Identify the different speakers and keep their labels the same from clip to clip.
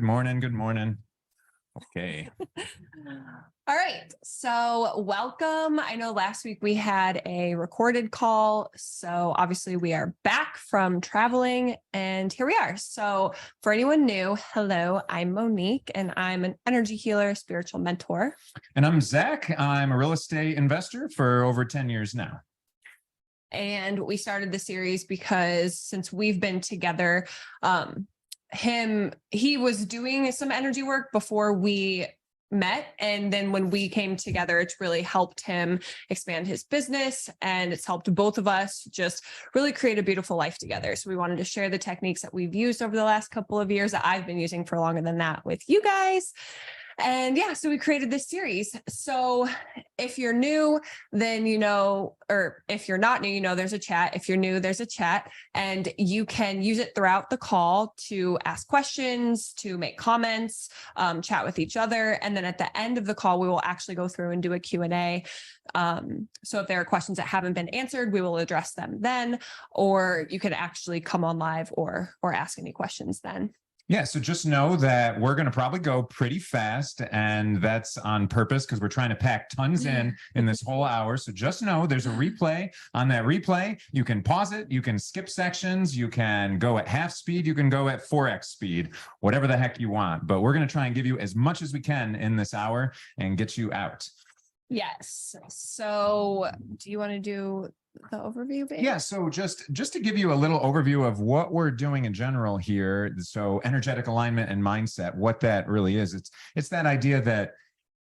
Speaker 1: Good morning. Good morning. Okay.
Speaker 2: All right. So welcome. I know last week we had a recorded call. So obviously we are back from traveling and here we are. So for anyone new, hello, I'm Monique and I'm an energy healer, spiritual mentor.
Speaker 1: And I'm Zach. I'm a real estate investor for over 10 years now.
Speaker 2: And we started the series because since we've been together, he was doing some energy work before we met. And then when we came together, it's really helped him expand his business and it's helped both of us just really create a beautiful life together. So we wanted to share the techniques that we've used over the last couple of years that I've been using for longer than that with you guys. And yeah, so we created this series. So if you're new, then you know, or if you're not new, you know, there's a chat. If you're new, there's a chat and you can use it throughout the call to ask questions, to make comments, chat with each other. And then at the end of the call, we will actually go through and do a Q&A. So if there are questions that haven't been answered, we will address them then, or you can actually come on live or ask any questions then.
Speaker 1: Yeah, so just know that we're going to probably go pretty fast, and that's on purpose because we're trying to pack tons in this whole hour. So just know there's a replay. On that replay, you can pause it, you can skip sections, you can go at half speed, you can go at 4x speed, whatever the heck you want. But we're going to try and give you as much as we can in this hour and get you out.
Speaker 2: Yes. So do you want to do the overview, babe?
Speaker 1: Yeah, so just to give you a little overview of what we're doing in general here. So energetic alignment and mindset, what that really is. It's that idea that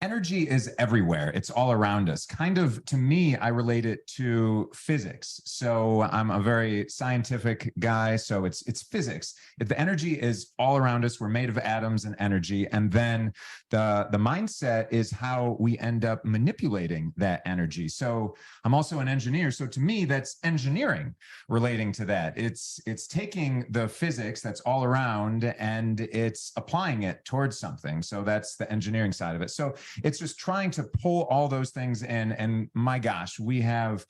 Speaker 1: energy is everywhere. It's all around us. Kind of, to me, I relate it to physics. So I'm a very scientific guy. So it's physics. If the energy is all around us, we're made of atoms and energy. And then the mindset is how we end up manipulating that energy. So I'm also an engineer. So to me, that's engineering relating to that. It's taking the physics that's all around and it's applying it towards something. So that's the engineering side of it. So it's just trying to pull all those things in. And my gosh, we have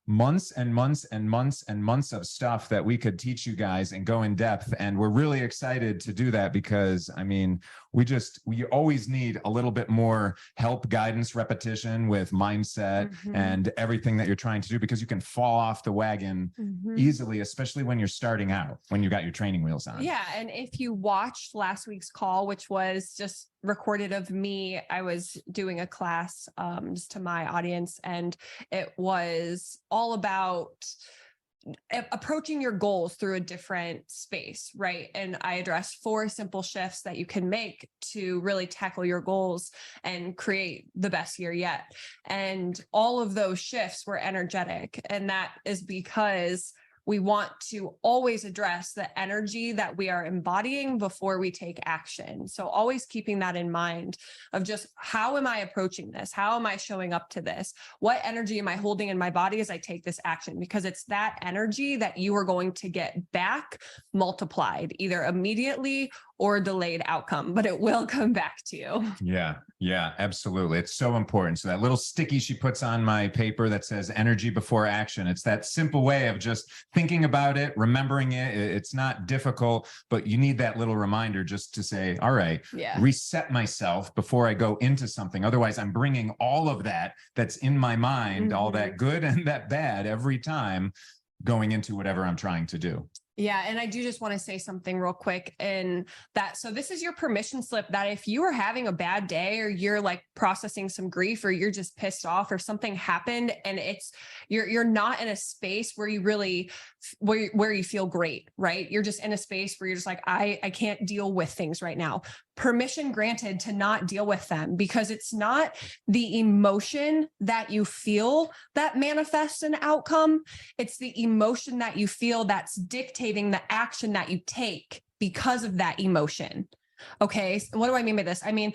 Speaker 1: months and months and months and months of stuff that we could teach you guys and go in depth. And we're really excited to do that because, I mean, we always need a little bit more help, guidance, repetition with mindset and everything that you're trying to do, because you can fall off the wagon easily, especially when you're starting out, when you got your training wheels on.
Speaker 2: Yeah. And if you watched last week's call, which was just recorded of me, I was doing a class just to my audience, and it was all about approaching your goals through a different space, right? And I addressed 4 simple shifts that you can make to really tackle your goals and create the best year yet. And all of those shifts were energetic. And that is because we want to always address the energy that we are embodying before we take action. So always keeping that in mind of just, how am I approaching this? How am I showing up to this? What energy am I holding in my body as I take this action? Because it's that energy that you are going to get back multiplied, either immediately or delayed outcome, but it will come back to you.
Speaker 1: Yeah, absolutely. It's so important. So that little sticky she puts on my paper that says energy before action. It's that simple way of just thinking about it, remembering it. It's not difficult, but you need that little reminder just to say, all right, reset myself before I go into something. Otherwise, I'm bringing all of that's in my mind, all that good and that bad every time going into whatever I'm trying to do.
Speaker 2: Yeah. And I do just want to say something real quick in that. So this is your permission slip that if you are having a bad day or you're like processing some grief or you're just pissed off or something happened and you're not in a space where you really, where you feel great, right? You're just in a space where you're just like, I can't deal with things right now. Permission granted to not deal with them, because it's not the emotion that you feel that manifests an outcome. It's the emotion that you feel that's dictating the action that you take because of that emotion. Okay. So what do I mean by this? I mean,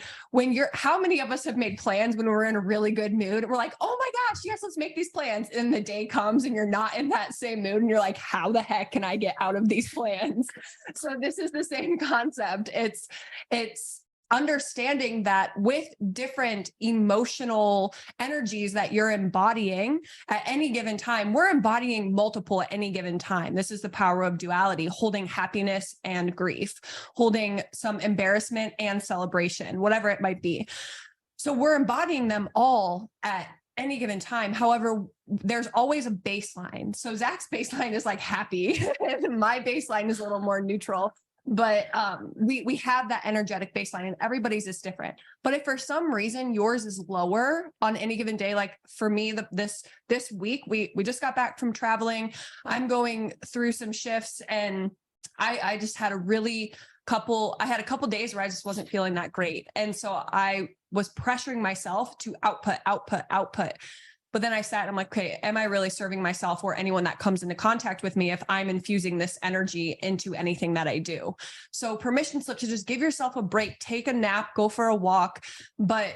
Speaker 2: how many of us have made plans when we're in a really good mood? We're like, oh my gosh, yes, let's make these plans. And the day comes and you're not in that same mood. And you're like, how the heck can I get out of these plans? So this is the same concept. It's understanding that with different emotional energies that you're embodying at any given time, we're embodying multiple at any given time. This is the power of duality, holding happiness and grief, holding some embarrassment and celebration, whatever it might be. So we're embodying them all at any given time. However, there's always a baseline. So Zach's baseline is like happy, and my baseline is a little more neutral. But we have that energetic baseline, and everybody's is different. But if for some reason yours is lower on any given day, like for me, this week we just got back from traveling. I'm going through some shifts, and I just had a couple days where I just wasn't feeling that great, and so I was pressuring myself to output. But then I sat and I'm like, okay, am I really serving myself or anyone that comes into contact with me if I'm infusing this energy into anything that I do? So permission slip to just give yourself a break, take a nap, go for a walk, but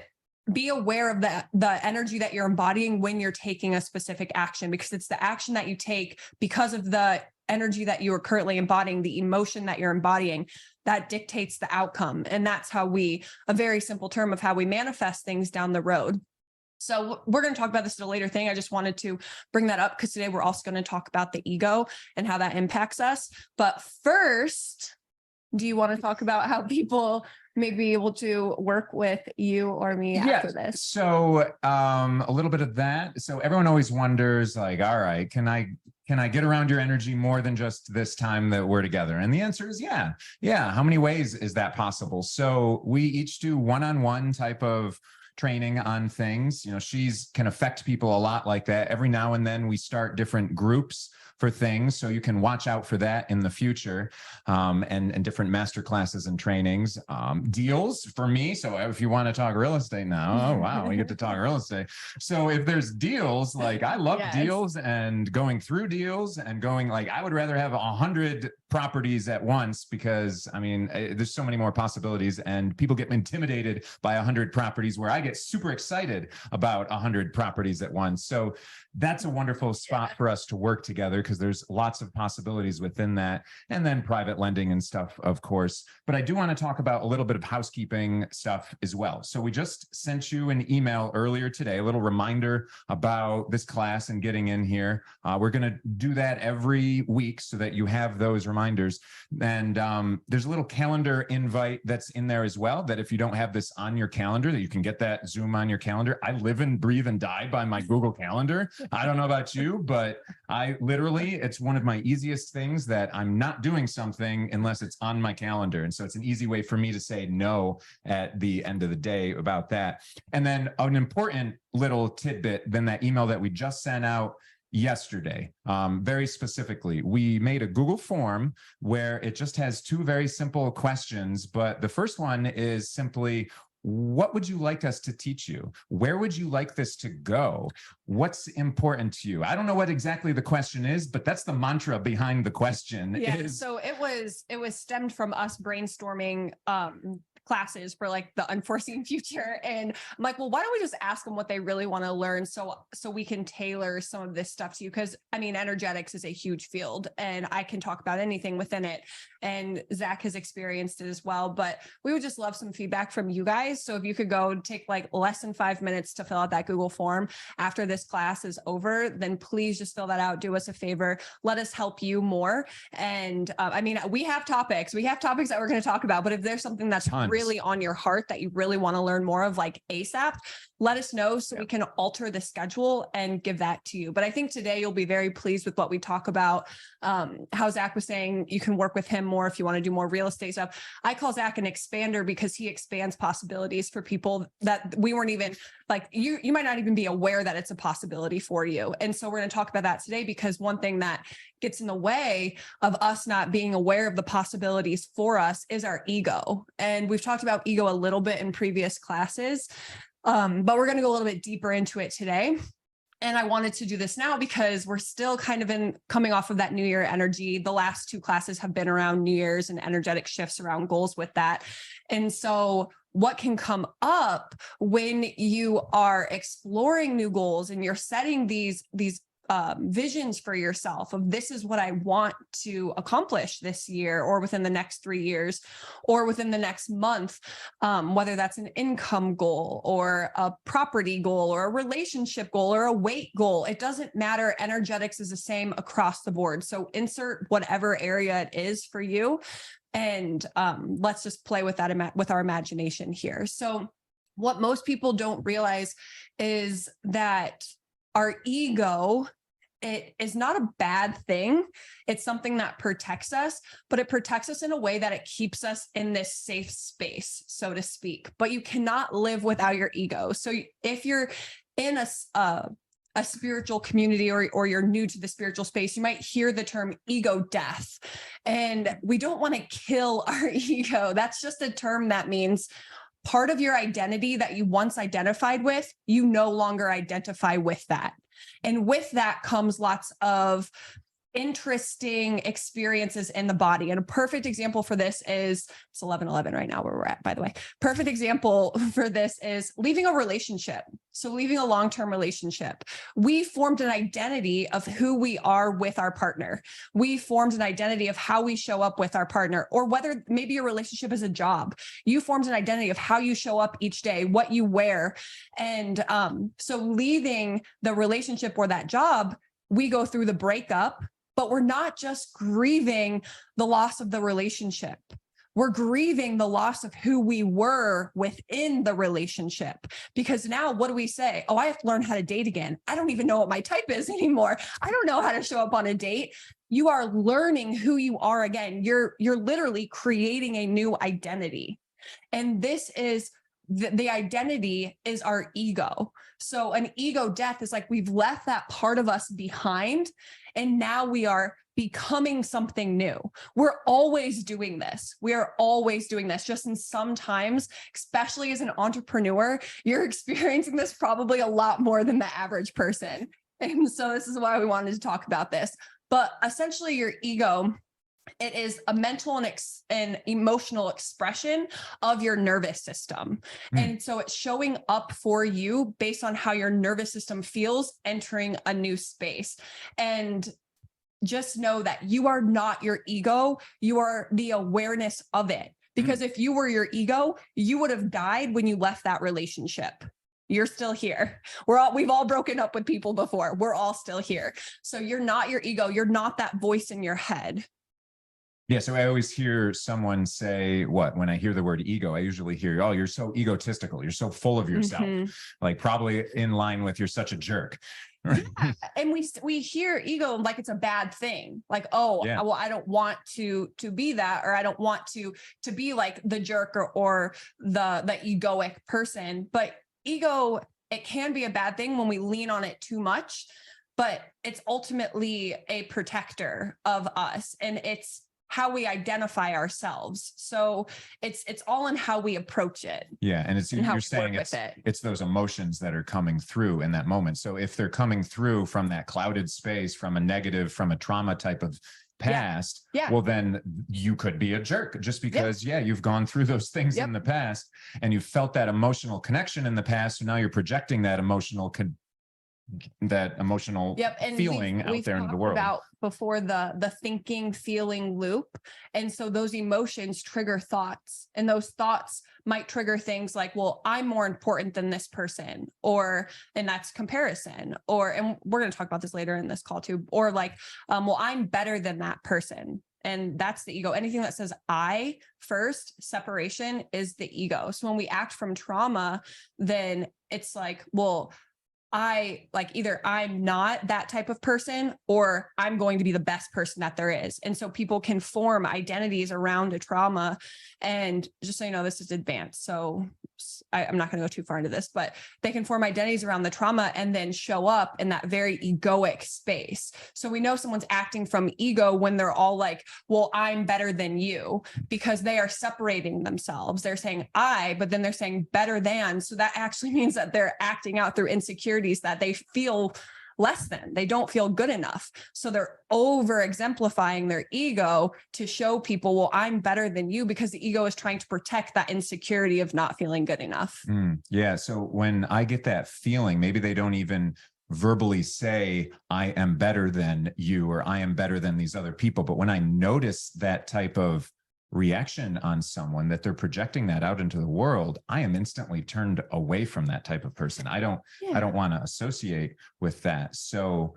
Speaker 2: be aware of the energy that you're embodying when you're taking a specific action, because it's the action that you take because of the energy that you are currently embodying, the emotion that you're embodying, that dictates the outcome. And that's how a very simple term of how we manifest things down the road. So we're going to talk about this at a later thing. I just wanted to bring that up because today we're also going to talk about the ego and how that impacts us. But first, do you want to talk about how people may be able to work with you or me after this?
Speaker 1: So a little bit of that. So everyone always wonders, like, all right, can I get around your energy more than just this time that we're together? And the answer is yeah. How many ways is that possible? So we each do one-on-one type of training on things. She's can affect people a lot like that. Every now and then we start different groups for things. So you can watch out for that in the future, and different master classes and trainings, deals for me. So if you want to talk real estate now, oh, wow, we get to talk real estate. So if there's deals, like I love deals and going through deals and going like, I would rather have 100 properties at once, because there's so many more possibilities, and people get intimidated by 100 properties where I get super excited about 100 properties at once. So that's a wonderful spot for us to work together, because there's lots of possibilities within that. And then private lending and stuff, of course. But I do want to talk about a little bit of housekeeping stuff as well. So we just sent you an email earlier today, a little reminder about this class and getting in here. We're going to do that every week so that you have those reminders. And there's a little calendar invite that's in there as well, that if you don't have this on your calendar, that you can get that Zoom on your calendar. I live and breathe and die by my Google Calendar. I don't know about you, but I literally, it's one of my easiest things that I'm not doing something unless it's on my calendar. And so it's an easy way for me to say no at the end of the day about that. And then an important little tidbit, then that email that we just sent out yesterday, very specifically, we made a Google form where it just has two very simple questions. But the first one is simply, what would you like us to teach you? Where would you like this to go? What's important to you? I don't know what exactly the question is, but that's the mantra behind the question.
Speaker 2: Yeah. So it was stemmed from us brainstorming classes for like the unforeseen future. And I'm like, well, why don't we just ask them what they really want to learn, so we can tailor some of this stuff to you? Because energetics is a huge field, and I can talk about anything within it. And Zach has experienced it as well. But we would just love some feedback from you guys. So if you could go take like less than 5 minutes to fill out that Google form after this class is over, then please just fill that out. Do us a favor. Let us help you more. And we have topics that we're going to talk about, but if there's something that's really on your heart that you really want to learn more of, like ASAP, let us know so we can alter the schedule and give that to you. But I think today you'll be very pleased with what we talk about. How Zach was saying, you can work with him more if you want to do more real estate stuff. I call Zach an expander because he expands possibilities for people that we weren't even like, you might not even be aware that it's a possibility for you. And so we're going to talk about that today, because one thing that gets in the way of us not being aware of the possibilities for us is our ego. And we've talked about ego a little bit in previous classes, but we're going to go a little bit deeper into it today. And I wanted to do this now because we're still kind of coming off of that New Year energy. The last two classes have been around New Year's and energetic shifts around goals with that. And so what can come up when you are exploring new goals and you're setting these visions for yourself of this is what I want to accomplish this year or within the next 3 years or within the next month, whether that's an income goal or a property goal or a relationship goal or a weight goal. It doesn't matter. Energetics is the same across the board. So insert whatever area it is for you. And let's just play with that with our imagination here. So what most people don't realize is that our ego, it is not a bad thing. It's something that protects us, but it protects us in a way that it keeps us in this safe space, so to speak. But you cannot live without your ego. So if you're in a spiritual community or you're new to the spiritual space, you might hear the term ego death. And we don't want to kill our ego. That's just a term that means part of your identity that you once identified with, you no longer identify with that. And with that comes lots of interesting experiences in the body. And a perfect example for this is, it's 11:11 right now where we're at, by the way. Perfect example for this is leaving a relationship. So leaving a long-term relationship. We formed an identity of who we are with our partner. We formed an identity of how we show up with our partner, or whether maybe your relationship is a job. You formed an identity of how you show up each day, what you wear. And so leaving the relationship or that job, we go through the breakup. But we're not just grieving the loss of the relationship. We're grieving the loss of who we were within the relationship. Because now what do we say? Oh, I have to learn how to date again. I don't even know what my type is anymore. I don't know how to show up on a date. You are learning who you are again. You're literally creating a new identity. And this is the identity is our ego. So an ego death is like we've left that part of us behind, and now we are becoming something new. We're always doing this. We are always doing this. Just in sometimes, especially as an entrepreneur, you're experiencing this probably a lot more than the average person. And so this is why we wanted to talk about this. But essentially, your ego, it is a mental and emotional expression of your nervous system. And so it's showing up for you based on how your nervous system feels entering a new space. And just know that you are not your ego. You are the awareness of it. Because if you were your ego, you would have died when you left that relationship. You're still here. We've all broken up with people before. We're all still here. So you're not your ego. You're not that voice in your head.
Speaker 1: Yeah. So I always hear someone say, when I hear the word ego, I usually hear, oh, you're so egotistical. You're so full of yourself, like probably in line with you're such a jerk.
Speaker 2: Yeah. And we hear ego like it's a bad thing. Like, oh, yeah, well, I don't want to be that, or I don't want to be like the jerk or the egoic person. But ego, it can be a bad thing when we lean on it too much, but it's ultimately a protector of us. And it's how we identify ourselves. So it's all in how we approach it.
Speaker 1: Yeah. And you're saying it's those emotions that are coming through in that moment. So if they're coming through from that clouded space, from a negative, from a trauma type of past, well, then you could be a jerk just because, you've gone through those things in the past and you felt that emotional connection in the past. So now you're projecting that emotional feeling out there in the world.
Speaker 2: About before the thinking feeling loop. And so those emotions trigger thoughts, and those thoughts might trigger things like, well, I'm more important than this person, and that's comparison, and we're going to talk about this later in this call too, or like, well, I'm better than that person. And that's the ego. Anything that says I first, separation, is the ego. So when we act from trauma, then it's like, well, either I'm not that type of person, or I'm going to be the best person that there is. And so people can form identities around a trauma. And just so you know, this is advanced. So I'm not going to go too far into this, but they can form identities around the trauma and then show up in that very egoic space. So we know someone's acting from ego when they're all like, well, I'm better than you, because they are separating themselves. They're saying but then they're saying better than. So that actually means that they're acting out through insecurities that they feel less than. They don't feel good enough. So they're over exemplifying their ego to show people, well, I'm better than you, because the ego is trying to protect that insecurity of not feeling good enough.
Speaker 1: Yeah. So when I get that feeling, maybe they don't even verbally say, I am better than you, or I am better than these other people. But when I notice that type of reaction on someone, that they're projecting that out into the world, I am instantly turned away from that type of person. I don't want to associate with that. So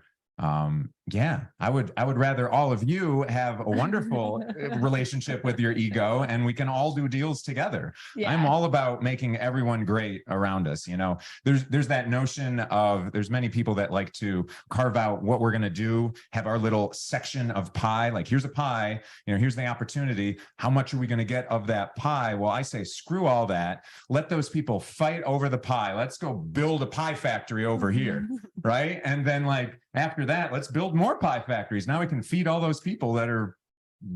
Speaker 1: yeah, I would rather all of you have a wonderful relationship with your ego, and we can all do deals together.
Speaker 2: Yeah.
Speaker 1: I'm all about making everyone great around us. You know, there's that notion of, there's many people that like to carve out what we're going to do, have our little section of pie. Like, here's a pie, you know, here's the opportunity. How much are we going to get of that pie? Well, I say, screw all that. Let those people fight over the pie. Let's go build a pie factory over here. Right. And then, like, after that, let's build more pie factories. Now we can feed all those people that are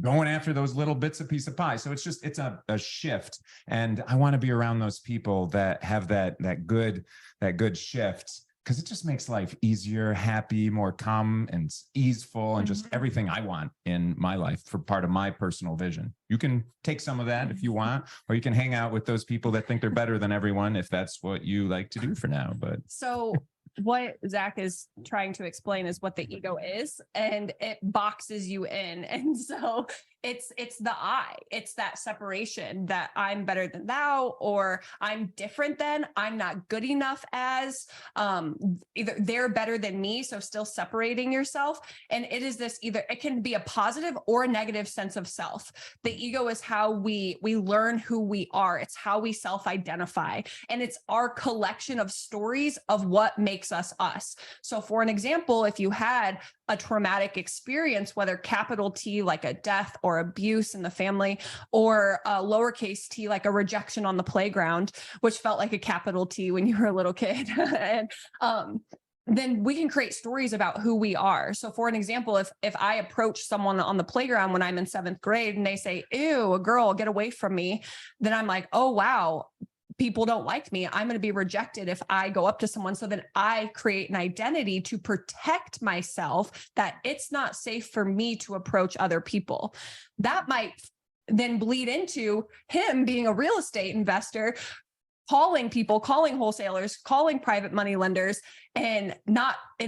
Speaker 1: going after those little bits of piece of pie. So it's just, it's a shift. And I want to be around those people that have that good shift, because it just makes life easier, happy, more calm and easeful, and just everything I want in my life for part of my personal vision. You can take some of that if you want, or you can hang out with those people that think they're better than everyone, if that's what you like to do for now. But
Speaker 2: so what Zach is trying to explain is what the ego is, and it boxes you in. And so it's the I, it's that separation, that I'm better than thou, or I'm different than, I'm not good enough as, either they're better than me. So still separating yourself. And it is this, either it can be a positive or a negative sense of self. The ego is how we learn who we are. It's how we self-identify, and it's our collection of stories of what makes us us. So for an example, if you had a traumatic experience, whether capital T, like a death or abuse in the family, or a lowercase t, like a rejection on the playground, which felt like a capital T when you were a little kid. And then we can create stories about who we are. So for an example, if I approach someone on the playground when I'm in 7th grade and they say, ew, a girl, get away from me, then I'm like, oh, wow, people don't like me. I'm going to be rejected if I go up to someone. So then I create an identity to protect myself, that it's not safe for me to approach other people. That might then bleed into him being a real estate investor, calling people, calling wholesalers, calling private money lenders, and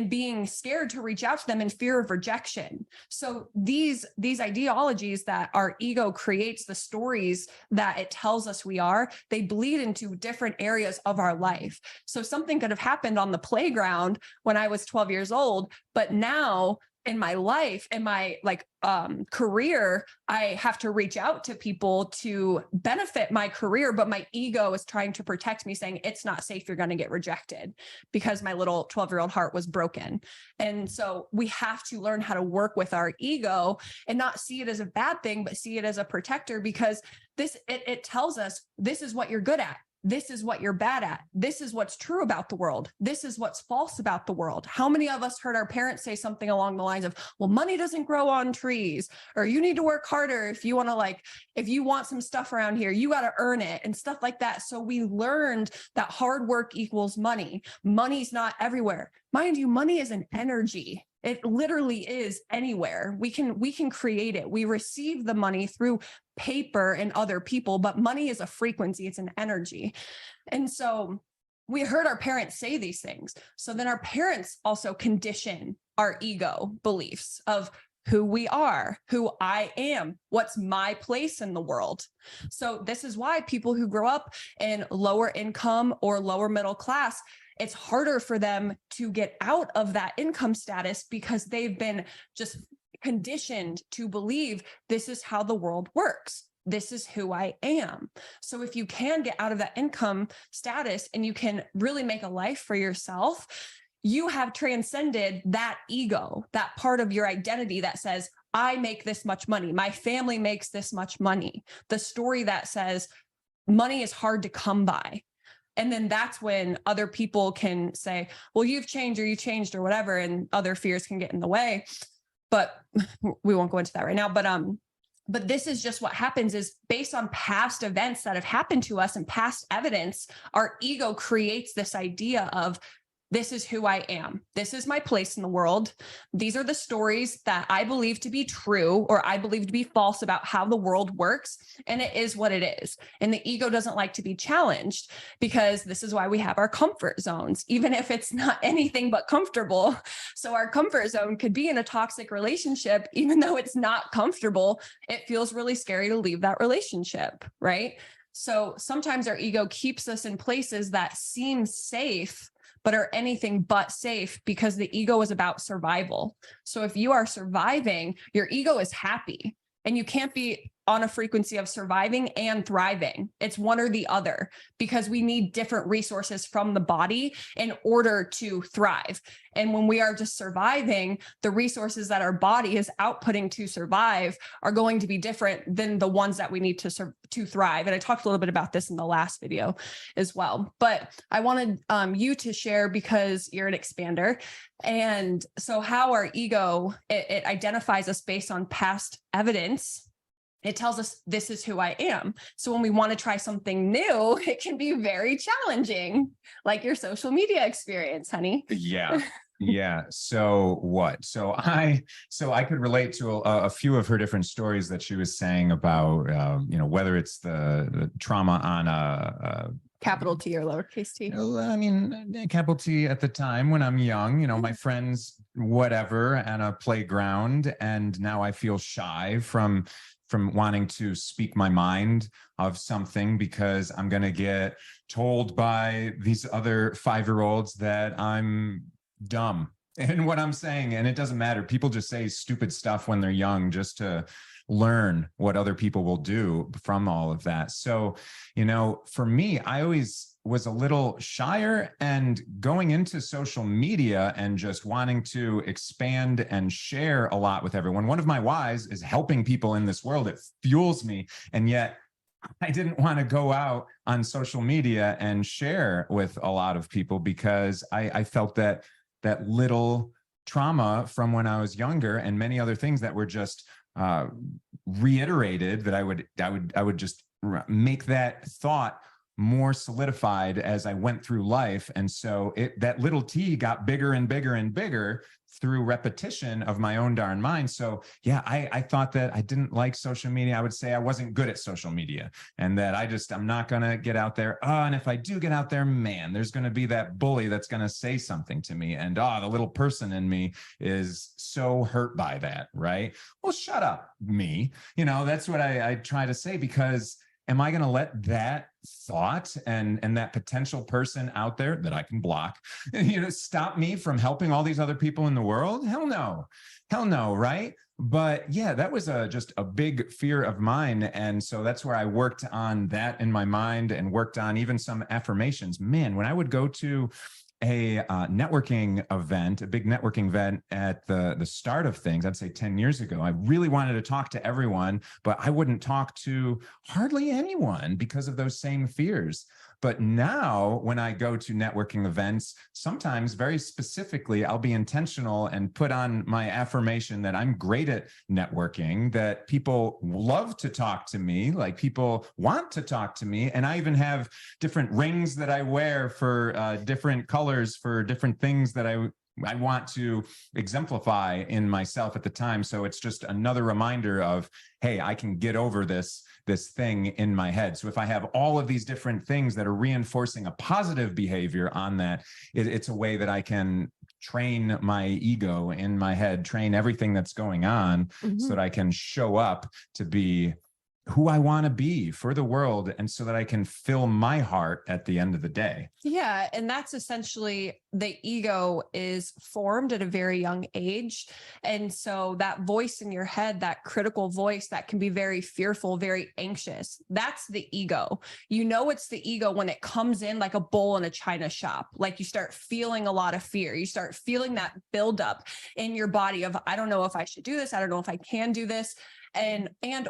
Speaker 2: being scared to reach out to them in fear of rejection. So these ideologies that our ego creates, the stories that it tells us we are, they bleed into different areas of our life. So something could have happened on the playground when I was 12 years old, but now in my life, in my career, I have to reach out to people to benefit my career, but my ego is trying to protect me, saying it's not safe, you're going to get rejected, because my little 12-year-old heart was broken. And so we have to learn how to work with our ego and not see it as a bad thing, but see it as a protector, because it tells us this is what you're good at. This is what you're bad at. This is what's true about the world. This is what's false about the world. How many of us heard our parents say something along the lines of, well, money doesn't grow on trees, or you need to work harder if you want to, if you want some stuff around here, you got to earn it, and stuff like that. So we learned that hard work equals money. Money's not everywhere. Mind you, money is an energy. It literally is anywhere. We can create it. We receive the money through paper and other people, but money is a frequency. It's an energy. And so we heard our parents say these things. So then our parents also condition our ego beliefs of who we are, who I am, what's my place in the world. So this is why people who grow up in lower income or lower middle class, it's harder for them to get out of that income status, because they've been just conditioned to believe this is how the world works. This is who I am. So if you can get out of that income status and you can really make a life for yourself, you have transcended that ego, that part of your identity that says, I make this much money. My family makes this much money. The story that says money is hard to come by. And then that's when other people can say, well, you've changed, or you changed, or whatever, and other fears can get in the way. But we won't go into that right now. But this is just what happens, is based on past events that have happened to us and past evidence, our ego creates this idea of This is who I am. This is my place in the world. These are the stories that I believe to be true or I believe to be false about how the world works. And it is what it is. And the ego doesn't like to be challenged, because this is why we have our comfort zones, even if it's not anything but comfortable. So our comfort zone could be in a toxic relationship, even though it's not comfortable. It feels really scary to leave that relationship, right? So sometimes our ego keeps us in places that seem safe, but are anything but safe, because the ego is about survival. So if you are surviving, your ego is happy, and you can't be on a frequency of surviving and thriving. It's one or the other, because we need different resources from the body in order to thrive. And when we are just surviving, the resources that our body is outputting to survive are going to be different than the ones that we need to thrive. And I talked a little bit about this in the last video as well. But I wanted you to share, because you're an expander. And so how our ego, it identifies us based on past evidence. It tells us this is who I am. So when we want to try something new, it can be very challenging, like your social media experience, honey.
Speaker 1: Yeah. Yeah. So what? So I could relate to a few of her different stories that she was saying about, whether it's the trauma on a
Speaker 2: Capital T or lowercase t.
Speaker 1: I mean, capital T at the time when I'm young, my friends, whatever, at a playground. And now I feel shy from wanting to speak my mind of something, because I'm going to get told by these other 5-year-olds that I'm dumb in what I'm saying. And it doesn't matter. People just say stupid stuff when they're young, just to learn what other people will do from all of that. So, for me, I always was a little shyer, and going into social media and just wanting to expand and share a lot with everyone. One of my whys is helping people in this world. It fuels me. And yet I didn't want to go out on social media and share with a lot of people, because I felt that little trauma from when I was younger, and many other things that were just reiterated, that I would just make that thought more solidified as I went through life. And so that little T got bigger and bigger and bigger through repetition of my own darn mind. So yeah, I thought that I didn't like social media. I would say I wasn't good at social media, and that I'm not going to get out there. And if I do get out there, man, there's going to be that bully that's going to say something to me. And the little person in me is so hurt by that. Right. Well, shut up, me. That's what I try to say, because am I going to let that thought and that potential person out there that I can block, stop me from helping all these other people in the world? Hell no. Right. But yeah, that was just a big fear of mine. And so that's where I worked on that in my mind, and worked on even some affirmations. Man, when I would go to a networking event, a big networking event at the start of things, I'd say 10 years ago, I really wanted to talk to everyone, but I wouldn't talk to hardly anyone because of those same fears. But now when I go to networking events, sometimes very specifically, I'll be intentional and put on my affirmation that I'm great at networking, that people love to talk to me, like people want to talk to me. And I even have different rings that I wear for different colors for different things that I want to exemplify in myself at the time. So it's just another reminder of, hey, I can get over this thing in my head. So if I have all of these different things that are reinforcing a positive behavior on that, it's a way that I can train my ego in my head, train everything that's going on, so that I can show up to be who I want to be for the world, and so that I can fill my heart at the end of the day.
Speaker 2: Yeah. And that's essentially, the ego is formed at a very young age. And so that voice in your head, that critical voice that can be very fearful, very anxious, that's the ego. It's the ego when it comes in like a bull in a china shop. Like you start feeling a lot of fear. You start feeling that buildup in your body of, I don't know if I should do this. I don't know if I can do this.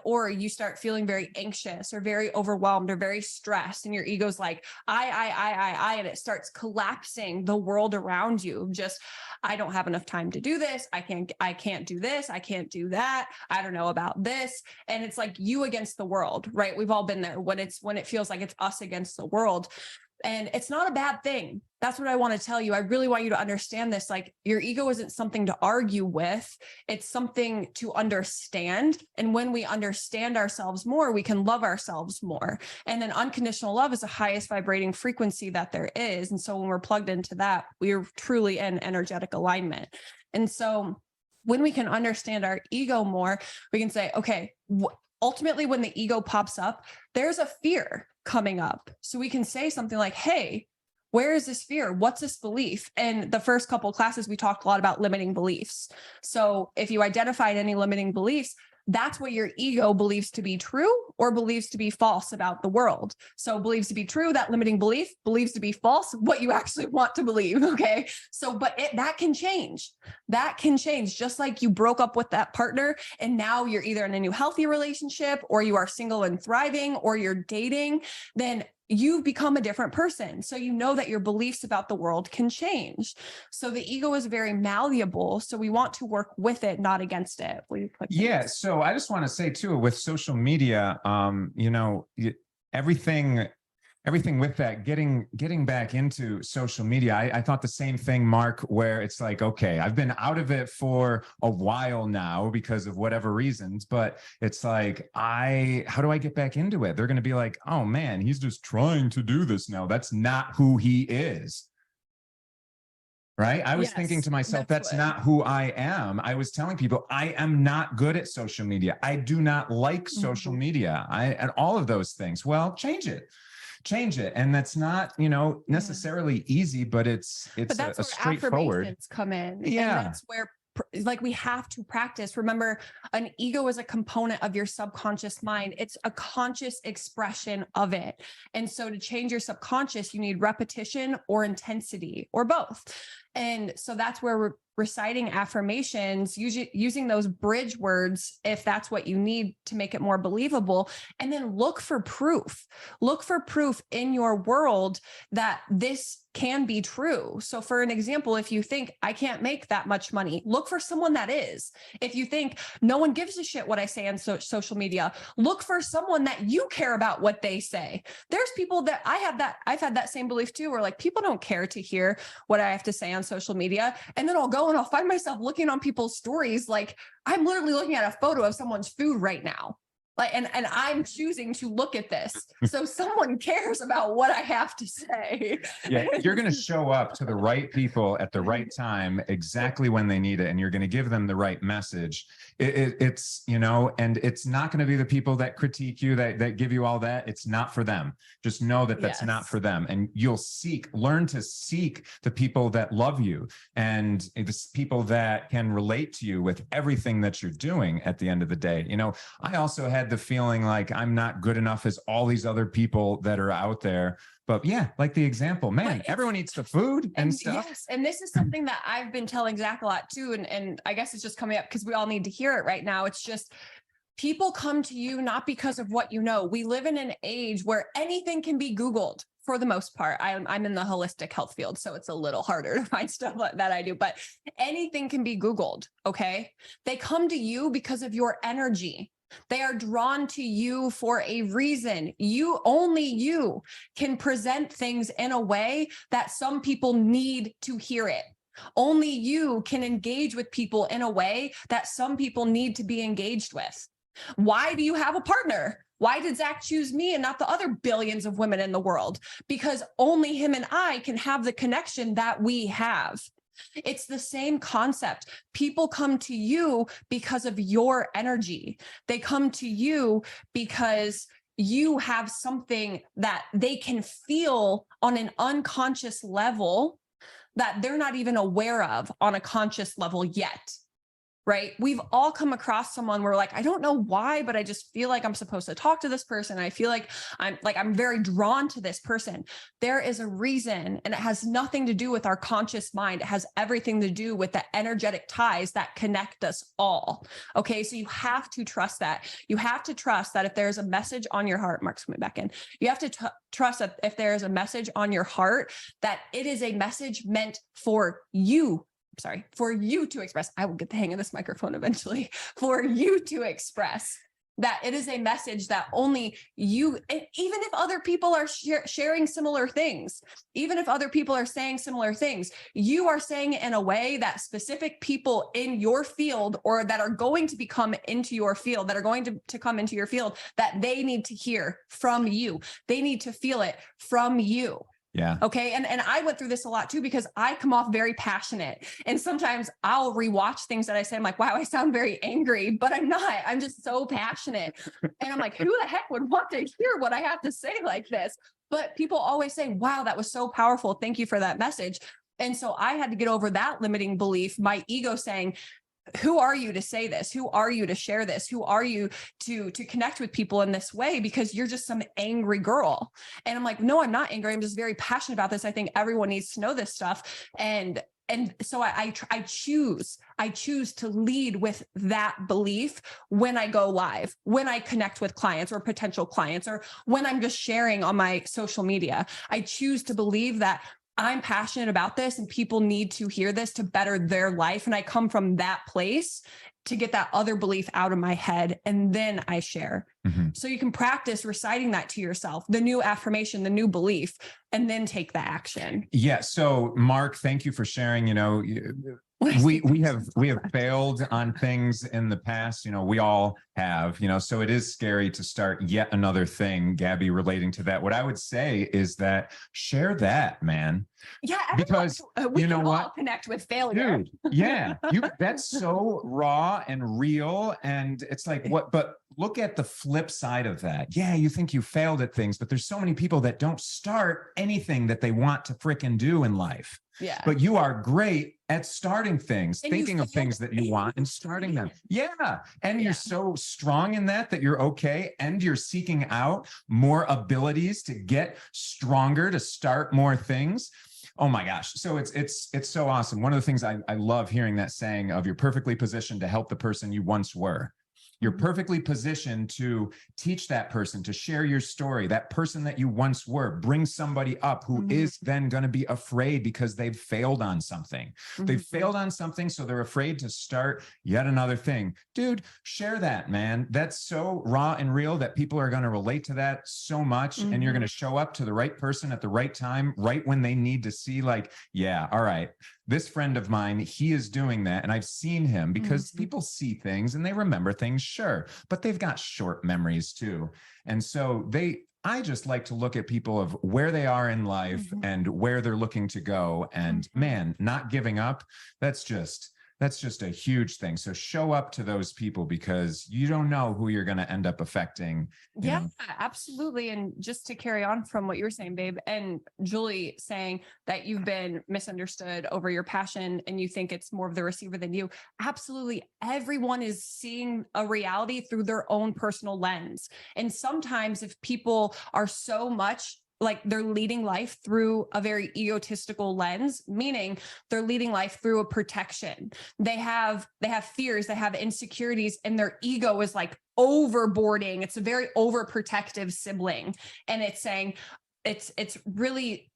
Speaker 2: Or you start feeling very anxious or very overwhelmed or very stressed, and your ego's like, I, and it starts collapsing the world around you. Just, I don't have enough time to do this. I can't do this. I can't do that. I don't know about this. And it's like you against the world, right? We've all been there when it feels like it's us against the world. And it's not a bad thing. That's what I want to tell you. I really want you to understand this. Like, your ego isn't something to argue with. It's something to understand. And when we understand ourselves more, we can love ourselves more. And then unconditional love is the highest vibrating frequency that there is. And so when we're plugged into that, we are truly in energetic alignment. And so when we can understand our ego more, we can say, okay, ultimately, when the ego pops up, there's a fear coming up. So we can say something like, hey, where is this fear? What's this belief? And the first couple of classes, we talked a lot about limiting beliefs. So if you identified any limiting beliefs, that's what your ego believes to be true or believes to be false about the world. So believes to be true, that limiting belief, believes to be false, what you actually want to believe. Okay. So, but that can change. That can change. Just like you broke up with that partner and now you're either in a new healthy relationship or you are single and thriving or you're dating, then you've become a different person. So you know that your beliefs about the world can change. So the ego is very malleable. So we want to work with it, not against it.
Speaker 1: Yeah. So I just want to say too, with social media, everything with that, getting back into social media, I thought the same thing, Mark, where it's like, okay, I've been out of it for a while now because of whatever reasons, but it's like, how do I get back into it? They're going to be like, oh man, he's just trying to do this now. That's not who he is. Right. I was thinking to myself, that's not who I am. I was telling people I am not good at social media. I do not like social media. And all of those things. Well, change it. And that's not, necessarily easy, but it's
Speaker 2: that's
Speaker 1: a straightforward.
Speaker 2: Affirmations come in.
Speaker 1: Yeah.
Speaker 2: And that's where, like, we have to practice. Remember, an ego is a component of your subconscious mind. It's a conscious expression of it. And so to change your subconscious, you need repetition or intensity or both. And so that's where we're reciting affirmations, using those bridge words, if that's what you need to make it more believable. And then look for proof. Look for proof in your world that this can be true. So for an example, if you think I can't make that much money, look for someone that is. If you think no one gives a shit what I say on social media, look for someone that you care about what they say. There's people that I've had that same belief too, where like people don't care to hear what I have to say on social media. And then I'll go and I'll find myself looking on people's stories. Like, I'm literally looking at a photo of someone's food right now. Like, and I'm choosing to look at this. So someone cares about what I have to say.
Speaker 1: Yeah, you're going to show up to the right people at the right time, exactly when they need it. And you're going to give them the right message. It's, and it's not going to be the people that critique you, that give you all that. It's not for them. Just know that that's not for them. And you'll learn to seek the people that love you and the people that can relate to you with everything that you're doing at the end of the day. I also had the feeling like I'm not good enough as all these other people that are out there. But yeah, like the example, man, everyone eats the food and stuff.
Speaker 2: Yes. And this is something that I've been telling Zach a lot too. And I guess it's just coming up because we all need to hear it right now. It's just, people come to you not because of what you know. We live in an age where anything can be Googled. For the most part, I'm in the holistic health field, so it's a little harder to find stuff like that I do, but anything can be Googled. Okay. They come to you because of your energy. They are drawn to you for a reason. Only you can present things in a way that some people need to hear it. Only you can engage with people in a way that some people need to be engaged with. Why do you have a partner? Why did Zach choose me and not the other billions of women in the world? Because only him and I can have the connection that we have. It's the same concept. People come to you because of your energy. They come to you because you have something that they can feel on an unconscious level that they're not even aware of on a conscious level yet. Right? We've all come across someone where like, I don't know why, but I just feel like I'm supposed to talk to this person. I feel like I'm very drawn to this person. There is a reason, and it has nothing to do with our conscious mind. It has everything to do with the energetic ties that connect us all. Okay. So you have to trust that. You have to trust that if there's a message on your heart, Mark's coming back in, you have to trust that if there is a message on your heart, that it is a message meant for you. For you to express. I will get the hang of this microphone eventually. For you to express. that it is a message that only you, even if other people are sharing similar things, even if other people are saying similar things, you are saying it in a way that specific people in your field, or that are going to become into your field, that are going to come into your field, that they need to hear from you. They need to feel it from you.
Speaker 1: Yeah.
Speaker 2: Okay. And I went through this a lot too, because I come off very passionate, and sometimes I'll rewatch things that I say. I'm like, wow, I sound very angry, but I'm not. I'm just so passionate. And I'm like, who the heck would want to hear what I have to say like this? But people always say, wow, that was so powerful. Thank you for that message. And so I had to get over that limiting belief, my ego saying, who are you to say this? Who are you to share this? Who are you to connect with people in this way? Because you're just some angry girl. And I'm like, no, I'm not angry. I'm just very passionate about this. I think everyone needs to know this stuff. And so I choose to lead with that belief when I go live, when I connect with clients or potential clients, or when I'm just sharing on my social media. I choose to believe that I'm passionate about this and people need to hear this to better their life. And I come from that place to get that other belief out of my head, and then I share.
Speaker 1: Mm-hmm.
Speaker 2: So you can practice reciting that to yourself, the new affirmation, the new belief, and then take the action.
Speaker 1: Yeah. So Mark, thank you for sharing. You know, we have failed on things in the past. You know, we all have, you know, so it is scary to start yet another thing, Gabby, relating to that. What I would say is that share that, man.
Speaker 2: Yeah,
Speaker 1: because
Speaker 2: we
Speaker 1: you know
Speaker 2: can
Speaker 1: what?
Speaker 2: all connect with failure.
Speaker 1: Dude, yeah, that's so raw and real. And it's like, what, but look at the flip side of that. Yeah, you think you failed at things, but there's so many people that don't start anything that they want to frickin' do in life.
Speaker 2: Yeah.
Speaker 1: But you are great at starting things,
Speaker 2: And
Speaker 1: thinking of things that you want and starting them. Yeah. And you're so strong in that you're okay. And you're seeking out more abilities to get stronger, to start more things. Oh my gosh. So it's so awesome. One of the things I love hearing that saying of, you're perfectly positioned to help the person you once were. You're perfectly positioned to teach that person, to share your story, that person that you once were. Bring somebody up who is then going to be afraid because they've failed on something. They've failed on something, so they're afraid to start yet another thing. Dude, share that, man. That's so raw and real that people are going to relate to that so much. And you're going to show up to the right person at the right time, right when they need to see, like, yeah, all right, this friend of mine, he is doing that. And I've seen him, because people see things and they remember things, sure, but they've got short memories too. And so I just like to look at people of where they are in life and where they're looking to go. And man, not giving up, that's just a huge thing. So show up to those people, because you don't know who you're going to end up affecting.
Speaker 2: Yeah,
Speaker 1: know?
Speaker 2: absolutely. And just to carry on from what you were saying, babe, and Julie saying that you've been misunderstood over your passion and you think it's more of the receiver than you. Absolutely. Everyone is seeing a reality through their own personal lens. And sometimes if people are so much like they're leading life through a very egotistical lens, meaning they're leading life through a protection. They have fears, they have insecurities, and their ego is like overboarding. It's a very overprotective sibling. And it's saying it's really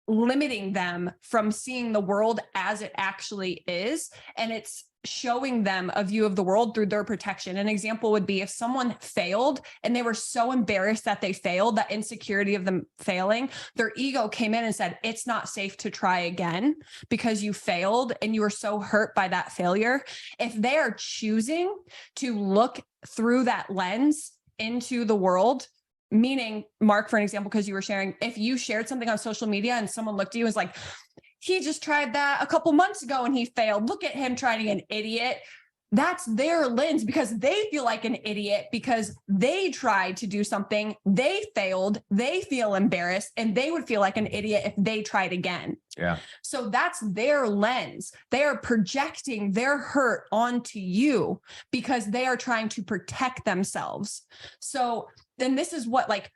Speaker 2: limiting them from seeing the world as it actually is. And it's showing them a view of the world through their protection. An example would be if someone failed and they were so embarrassed that they failed, that insecurity of them failing, their ego came in and said, it's not safe to try again because you failed and you were so hurt by that failure. If they are choosing to look through that lens into the world, meaning, Mark, for an example, because you were sharing, if you shared something on social media and someone looked at you and was like, he just tried that a couple months ago and he failed. Look at him trying to be an idiot. That's their lens, because they feel like an idiot because they tried to do something, they failed, they feel embarrassed, and they would feel like an idiot if they tried again.
Speaker 1: Yeah.
Speaker 2: So that's their lens. They are projecting their hurt onto you because they are trying to protect themselves. So then this is what, like,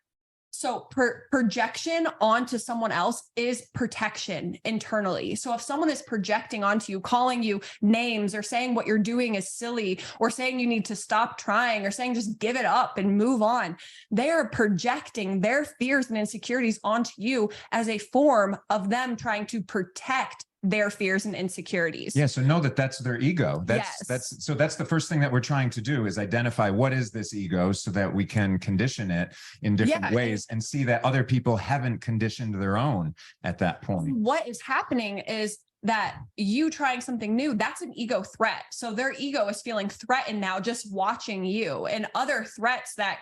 Speaker 2: so projection onto someone else is protection internally. So if someone is projecting onto you, calling you names or saying what you're doing is silly, or saying you need to stop trying, or saying just give it up and move on, they are projecting their fears and insecurities onto you as a form of them trying to protect their fears and insecurities.
Speaker 1: Yeah. So know that that's their ego.
Speaker 2: Yes.
Speaker 1: That's the first thing that we're trying to do is identify what is this ego so that we can condition it in different ways and see that other people haven't conditioned their own at that point.
Speaker 2: What is happening is that you trying something new, that's an ego threat. So their ego is feeling threatened now just watching you. And other threats that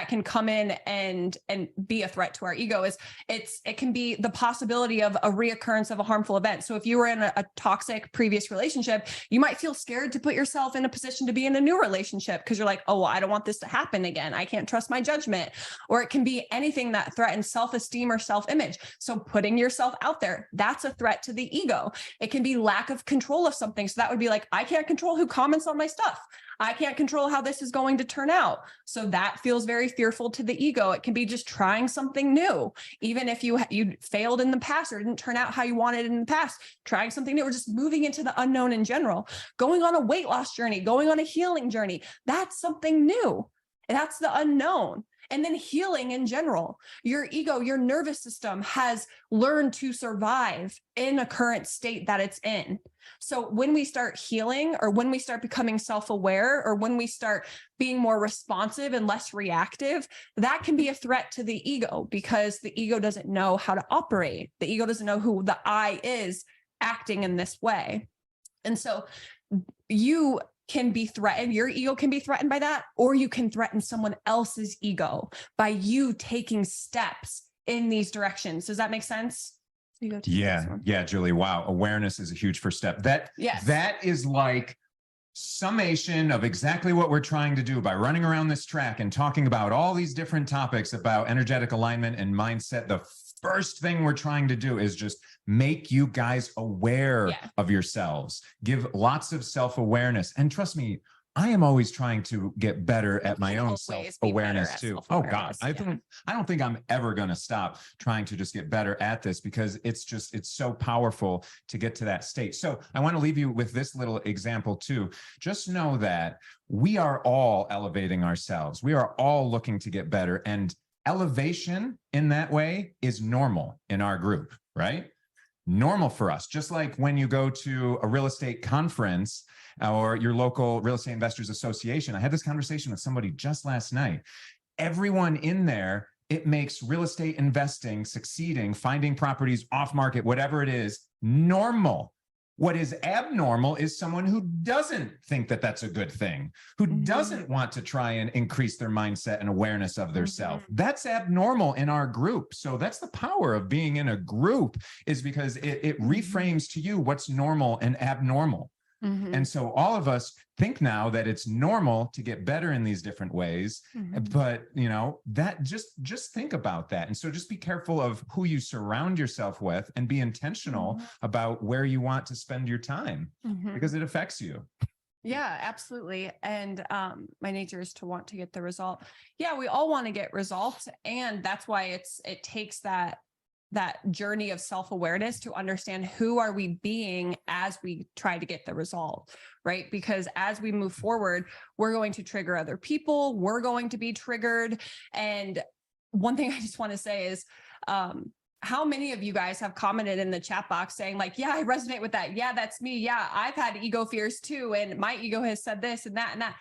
Speaker 2: can come in and be a threat to our ego is it can be the possibility of a reoccurrence of a harmful event. So if you were in a toxic previous relationship, you might feel scared to put yourself in a position to be in a new relationship because you're like, oh, well, I don't want this to happen again. I can't trust my judgment. Or it can be anything that threatens self-esteem or self-image. So putting yourself out there, that's a threat to the ego. It can be lack of control of something. So that would be like, I can't control who comments on my stuff. I can't control how this is going to turn out. So that feels very fearful to the ego. It can be just trying something new. Even if you failed in the past or didn't turn out how you wanted in the past, trying something new or just moving into the unknown in general, going on a weight loss journey, going on a healing journey, that's something new. That's the unknown. And then healing in general, your ego, your nervous system has learned to survive in a current state that it's in. So when we start healing or when we start becoming self-aware or when we start being more responsive and less reactive, that can be a threat to the ego because the ego doesn't know how to operate. The ego doesn't know who the I is acting in this way. And so you can be threatened. Your ego can be threatened by that, or you can threaten someone else's ego by you taking steps in these directions. Does that make sense?
Speaker 1: Yeah, Julie. Wow. Awareness is a huge first step. That is like summation of exactly what we're trying to do by running around this track and talking about all these different topics about energetic alignment and mindset. The first thing we're trying to do is just make you guys aware of yourselves, give lots of self-awareness. And trust me, I am always trying to get better at my own self-awareness too. Oh God, I don't think I'm ever going to stop trying to just get better at this because it's so powerful to get to that state. So I want to leave you with this little example too. Just know that we are all elevating ourselves. We are all looking to get better, and elevation in that way is normal in our group, right? Normal for us. Just like when you go to a real estate conference or your local real estate investors association. I had this conversation with somebody just last night. Everyone in there, it makes real estate investing, succeeding, finding properties off market, whatever it is, normal. What is abnormal is someone who doesn't think that that's a good thing, who doesn't want to try and increase their mindset and awareness of their self. That's abnormal in our group. So that's the power of being in a group, is because it reframes to you what's normal and abnormal. And so all of us think now that it's normal to get better in these different ways, but you know, that just think about that. And so just be careful of who you surround yourself with and be intentional about where you want to spend your time because it affects you.
Speaker 2: Yeah, absolutely. And my nature is to want to get the result. Yeah, we all want to get results. And that's why it takes that journey of self-awareness to understand who are we being as we try to get the result, right? Because as we move forward, we're going to trigger other people. We're going to be triggered. And one thing I just want to say is, how many of you guys have commented in the chat box saying like, yeah, I resonate with that. Yeah, that's me. Yeah, I've had ego fears too. And my ego has said this and that and that.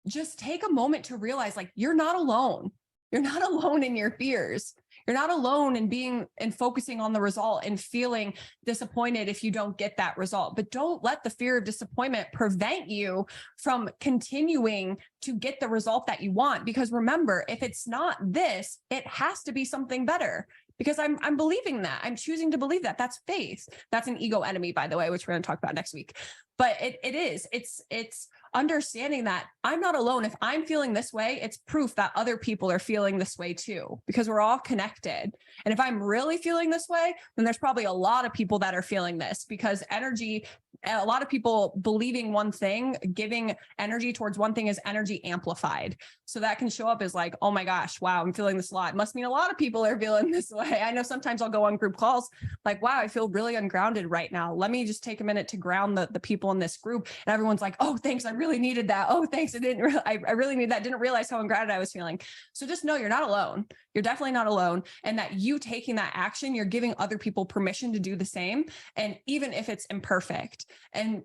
Speaker 2: Just take a moment to realize like, you're not alone. You're not alone in your fears. You're not alone in being and focusing on the result and feeling disappointed if you don't get that result. But don't let the fear of disappointment prevent you from continuing to get the result that you want. Because remember, if it's not this, it has to be something better. Because I'm believing that. I'm choosing to believe that. That's faith. That's an ego enemy, by the way, which we're going to talk about next week. But it's understanding that I'm not alone. If I'm feeling this way, it's proof that other people are feeling this way too, because we're all connected. And if I'm really feeling this way, then there's probably a lot of people that are feeling this, because energy, a lot of people believing one thing, giving energy towards one thing is energy amplified. So that can show up as like, oh my gosh, wow, I'm feeling this a lot. It must mean a lot of people are feeling this way. I know sometimes I'll go on group calls like, wow, I feel really ungrounded right now. Let me just take a minute to ground the people in this group. And everyone's like, oh, thanks. I'm really needed that. Oh, thanks. I really need that. Didn't realize how ingratitude I was feeling. So just know you're not alone. You're definitely not alone. And that you taking that action, you're giving other people permission to do the same. And even if it's imperfect, and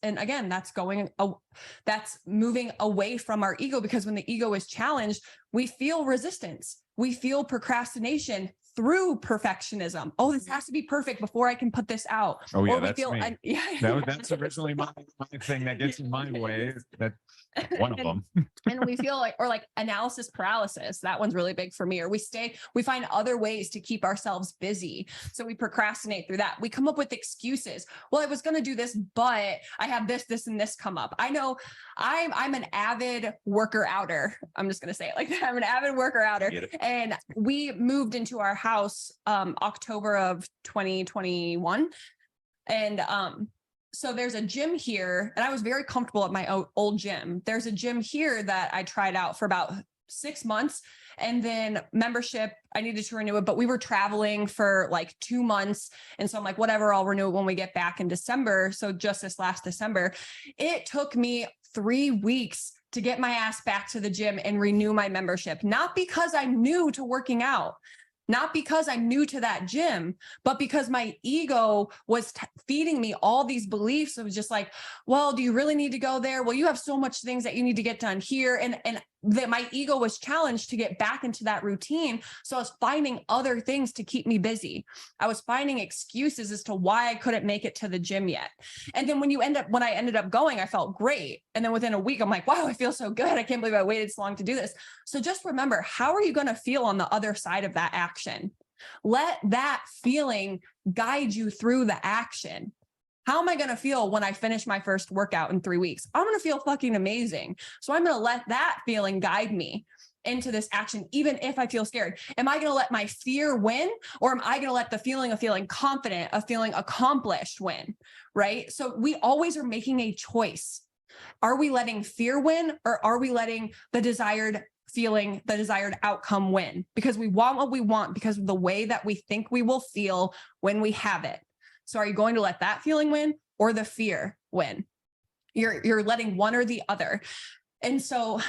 Speaker 2: again, that's moving away from our ego, because when the ego is challenged, we feel resistance. We feel procrastination through perfectionism. Oh, this has to be perfect before I can put this out.
Speaker 1: Oh yeah,
Speaker 2: Or we
Speaker 1: that's
Speaker 2: feel,
Speaker 1: me. That's originally my thing that gets in my way. That one of them.
Speaker 2: And we feel like analysis paralysis. That one's really big for me. Or we find other ways to keep ourselves busy. So we procrastinate through that. We come up with excuses. Well, I was going to do this, but I have this, and this come up. I know I'm an avid worker outer. I'm just going to say it like that. I'm an avid worker outer. And we moved into our house, October of 2021. And, so there's a gym here, and I was very comfortable at my old gym. There's a gym here that I tried out for about 6 months, and then membership, I needed to renew it, but we were traveling for like 2 months. And so I'm like, whatever, I'll renew it when we get back in December. So just this last December, it took me 3 weeks to get my ass back to the gym and renew my membership, not because I'm new to working out, not because I'm new to that gym, but because my ego was feeding me all these beliefs of just like, well, do you really need to go there? Well, you have so much things that you need to get done here. And that my ego was challenged to get back into that routine. So I was finding other things to keep me busy. I was finding excuses as to why I couldn't make it to the gym yet. And then when I ended up going, I felt great. And then within a week, I'm like, wow, I feel so good. I can't believe I waited so long to do this. So just remember, how are you going to feel on the other side of that action? Let that feeling guide you through the action. How am I going to feel when I finish my first workout in 3 weeks? I'm going to feel fucking amazing. So I'm going to let that feeling guide me into this action, even if I feel scared. Am I going to let my fear win? Or am I going to let the feeling of feeling confident, of feeling accomplished win? Right? So we always are making a choice. Are we letting fear win, or are we letting the desired feeling, the desired outcome win? Because we want what we want because of the way that we think we will feel when we have it. So are you going to let that feeling win or the fear win? You're letting one or the other. And so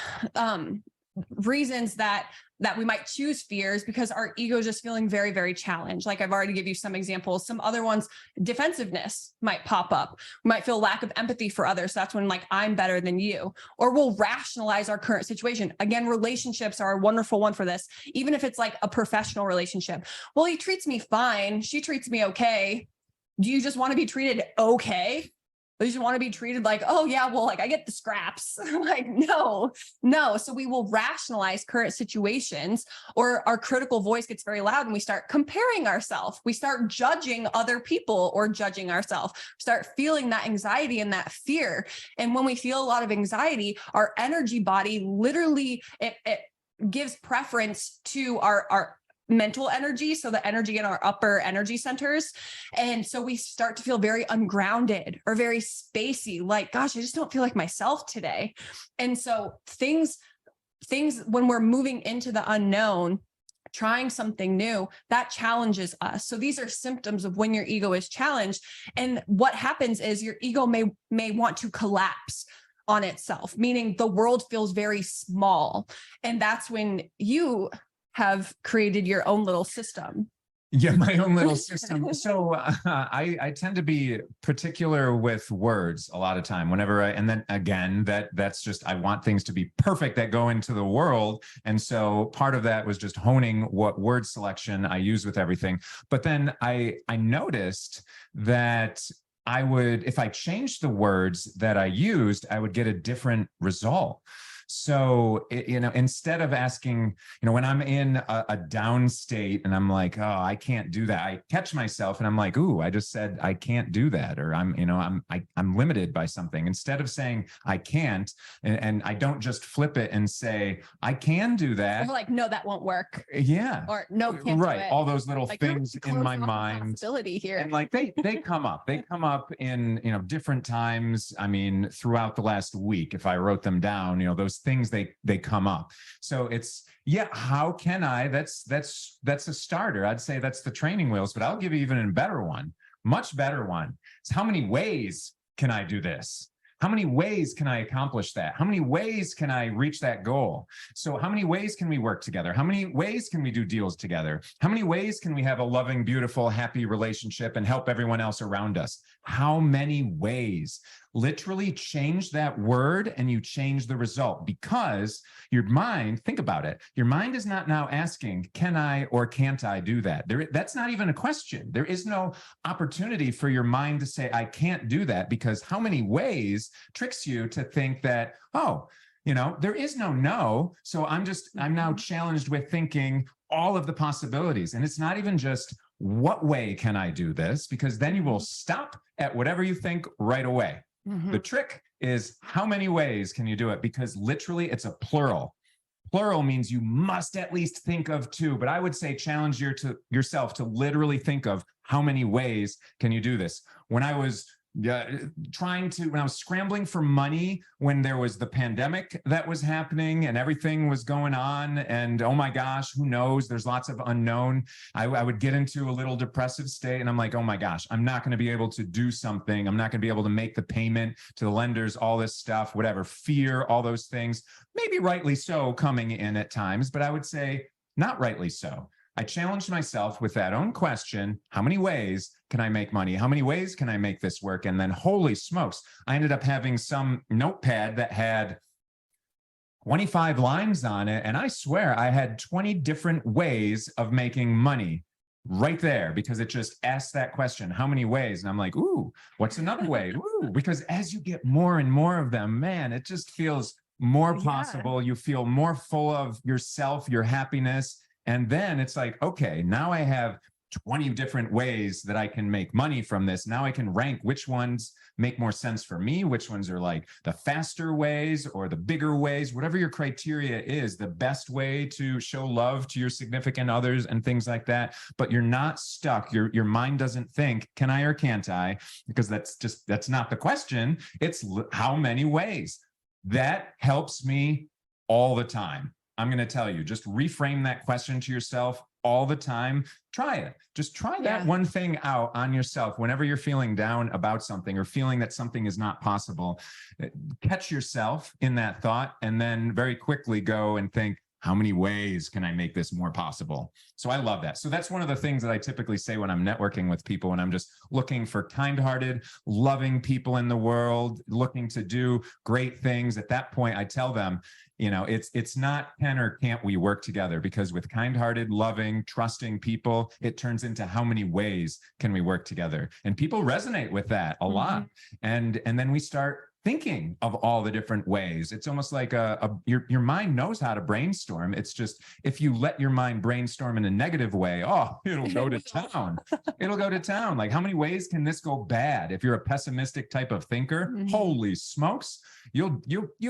Speaker 2: reasons that we might choose fears because our ego is just feeling very, very challenged. Like I've already given you some examples. Some other ones, defensiveness might pop up. We might feel lack of empathy for others. So that's when like, I'm better than you, or we'll rationalize our current situation. Again, relationships are a wonderful one for this. Even if it's like a professional relationship. Well, he treats me fine. She treats me okay. Do you just want to be treated okay? Or you just want to be treated like, oh yeah, well, like I get the scraps. Like, no. So we will rationalize current situations, or our critical voice gets very loud and we start comparing ourselves. We start judging other people or judging ourselves, start feeling that anxiety and that fear. And when we feel a lot of anxiety, our energy body literally, it gives preference to our mental energy. So the energy in our upper energy centers. And so we start to feel very ungrounded or very spacey, like, gosh, I just don't feel like myself today. And so things when we're moving into the unknown, trying something new, that challenges us. So these are symptoms of when your ego is challenged. And what happens is your ego may want to collapse on itself, meaning the world feels very small. And that's when you have created your own little system.
Speaker 1: Yeah, my own little system. So I tend to be particular with words a lot of time and then again, that's just, I want things to be perfect that go into the world. And so part of that was just honing what word selection I use with everything. But then I noticed that if I changed the words that I used, I would get a different result. So, instead of asking, when I'm in a down state and I'm like, oh, I can't do that, I catch myself and I'm like, ooh, I just said I can't do that, or I'm limited by something. Instead of saying I can't, and I don't just flip it and say I can do that.
Speaker 2: Or like, no, that won't work.
Speaker 1: Yeah.
Speaker 2: Or no, can't
Speaker 1: right.
Speaker 2: Do it.
Speaker 1: All those little
Speaker 2: like,
Speaker 1: things in my mind.
Speaker 2: Here.
Speaker 1: And like they come up. They come up in different times. I mean, throughout the last week, if I wrote them down, those things they come up. So it's, yeah, how can I? That's a starter. I'd say that's the training wheels, but I'll give you even a better one, much better one. It's how many ways can I do this? How many ways can I accomplish that? How many ways can I reach that goal? So how many ways can we work together? How many ways can we do deals together? How many ways can we have a loving, beautiful, happy relationship and help everyone else around us? How many ways? Literally change that word and you change the result, because your mind, think about it, your mind is not now asking, can I or can't I do that? That's not even a question. There is no opportunity for your mind to say, I can't do that, because how many ways tricks you to think that, oh, there is no. So I'm now challenged with thinking all of the possibilities. And it's not even just what way can I do this, because then you will stop at whatever you think right away. The trick is how many ways can you do it? Because literally it's a plural. Plural means you must at least think of two, but I would say challenge yourself to literally think of how many ways can you do this. When I was when I was scrambling for money, when there was the pandemic that was happening and everything was going on, and oh my gosh, who knows? There's lots of unknown. I would get into a little depressive state, and I'm like, oh my gosh, I'm not going to be able to do something. I'm not going to be able to make the payment to the lenders, all this stuff, whatever, fear, all those things, maybe rightly so coming in at times, but I would say not rightly so. I challenged myself with that own question, how many ways can I make money? How many ways can I make this work? And then holy smokes, I ended up having some notepad that had 25 lines on it. And I swear I had 20 different ways of making money right there, because it just asked that question, how many ways? And I'm like, ooh, what's another way? Ooh, because as you get more and more of them, man, it just feels more possible. You feel more full of yourself, your happiness. And then it's like, okay, now I have 20 different ways that I can make money from this. Now I can rank which ones make more sense for me, which ones are like the faster ways or the bigger ways, whatever your criteria is, the best way to show love to your significant others and things like that. But you're not stuck. Your mind doesn't think, can I or can't I? Because that's not the question. It's how many ways. That helps me all the time. I'm going to tell you, just reframe that question to yourself all the time. Try it. Just try that one thing out on yourself whenever you're feeling down about something or feeling that something is not possible. Catch yourself in that thought and then very quickly go and think, how many ways can I make this more possible? So I love that. So that's one of the things that I typically say when I'm networking with people, when I'm just looking for kind-hearted, loving people in the world, looking to do great things. At that point, I tell them, it's not can or can't we work together, because with kind-hearted, loving, trusting people, it turns into how many ways can we work together? And people resonate with that a lot. And then we start thinking of all the different ways. It's almost like your mind knows how to brainstorm. It's just, if you let your mind brainstorm in a negative way, it'll go to town. It'll go to town. Like, how many ways can this go bad? If you're a pessimistic type of thinker, holy smokes, you'll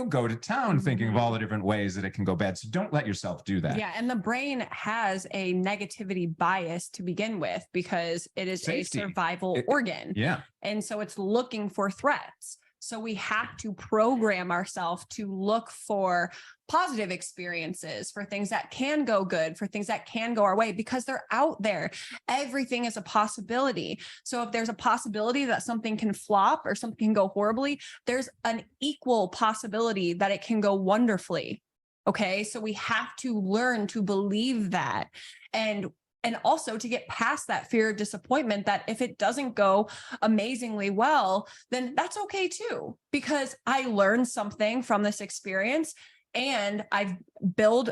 Speaker 1: go to town thinking of all the different ways that it can go bad. So don't let yourself do that.
Speaker 2: Yeah. And the brain has a negativity bias to begin with, because it is
Speaker 1: Safety.
Speaker 2: a survival organ.
Speaker 1: Yeah.
Speaker 2: And so it's looking for threats. So we have to program ourselves to look for positive experiences, for things that can go good, for things that can go our way, because they're out there. Everything is a possibility. So if there's a possibility that something can flop or something can go horribly, there's an equal possibility that it can go wonderfully. Okay. So we have to learn to believe that. And also to get past that fear of disappointment, that if it doesn't go amazingly well, then that's okay too, because I learned something from this experience. And I've built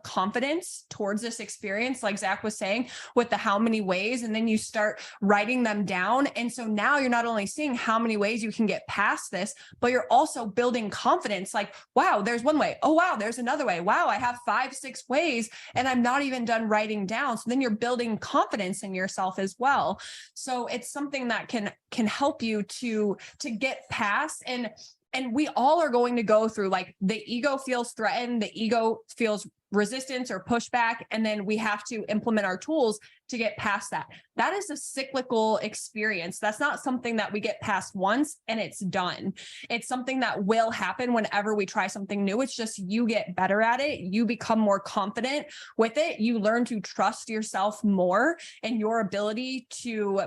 Speaker 2: confidence towards this experience, like Zach was saying, with the how many ways, and then you start writing them down. And so now you're not only seeing how many ways you can get past this, but you're also building confidence. Like, wow, there's one way. Oh, wow, there's another way. Wow, I have 5-6 ways, and I'm not even done writing down. So then you're building confidence in yourself as well. So it's something that can help you to get past. And we all are going to go through, like, the ego feels threatened, the ego feels resistance or pushback, and then we have to implement our tools to get past that. That is a cyclical experience. That's not something that we get past once and it's done. It's something that will happen whenever we try something new. It's just you get better at it. You become more confident with it. You learn to trust yourself more and your ability to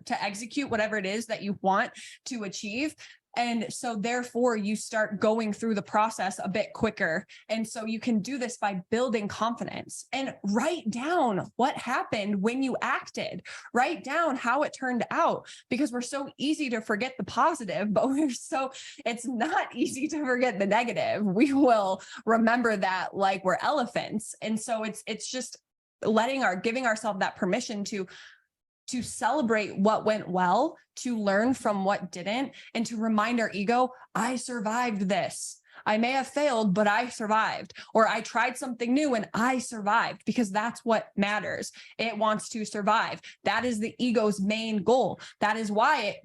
Speaker 2: execute whatever it is that you want to achieve. And so therefore you start going through the process a bit quicker. And so you can do this by building confidence and write down what happened when you acted, write down how it turned out, because we're so easy to forget the positive, but it's not easy to forget the negative. We will remember that like we're elephants. And so it's just giving ourselves that permission to celebrate what went well, to learn from what didn't, and to remind our ego, I survived this. I may have failed, but I survived, or I tried something new and I survived, because that's what matters. It wants to survive. That is the ego's main goal. That is why it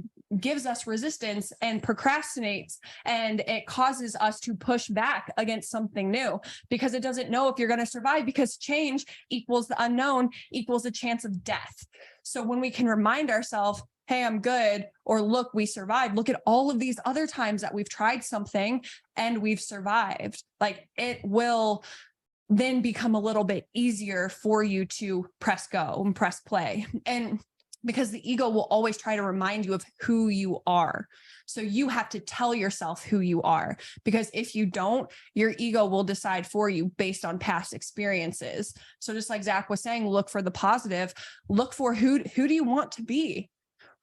Speaker 2: gives us resistance and procrastinates, and it causes us to push back against something new, because it doesn't know if you're going to survive, because change equals the unknown equals a chance of death. So when we can remind ourselves, hey, I'm good, or look, we survived. Look at all of these other times that we've tried something and we've survived. Like, it will then become a little bit easier for you to press go and press play. And because the ego will always try to remind you of who you are. So you have to tell yourself who you are, because if you don't, your ego will decide for you based on past experiences. So just like Zach was saying, look for the positive, look for who do you want to be?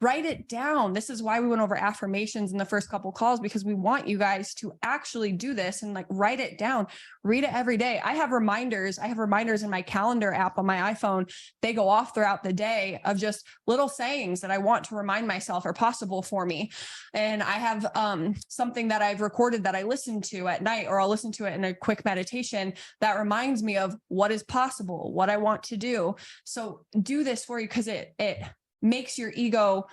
Speaker 2: Write it down. This is why we went over affirmations in the first couple calls, because we want you guys to actually do this and like write it down, read it every day. I have reminders in my calendar app on my iPhone. They go off throughout the day of just little sayings that I want to remind myself are possible for me. And I have something that I've recorded that I listen to at night, or I'll listen to it in a quick meditation that reminds me of what is possible, what I want to do. So do this for you, because it makes your ego.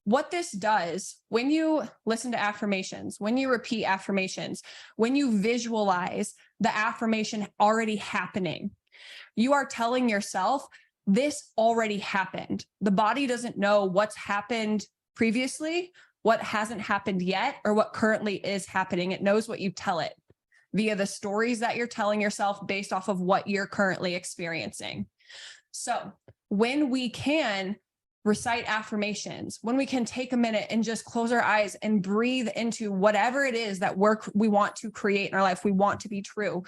Speaker 2: What this does, when you listen to affirmations, when you repeat affirmations, when you visualize the affirmation already happening, you are telling yourself, this already happened. The body doesn't know what's happened previously, what hasn't happened yet, or what currently is happening. It knows what you tell it via the stories that you're telling yourself based off of what you're currently experiencing. So when we can recite affirmations, when we can take a minute and just close our eyes and breathe into whatever it is that we want to create in our life, we want to be true,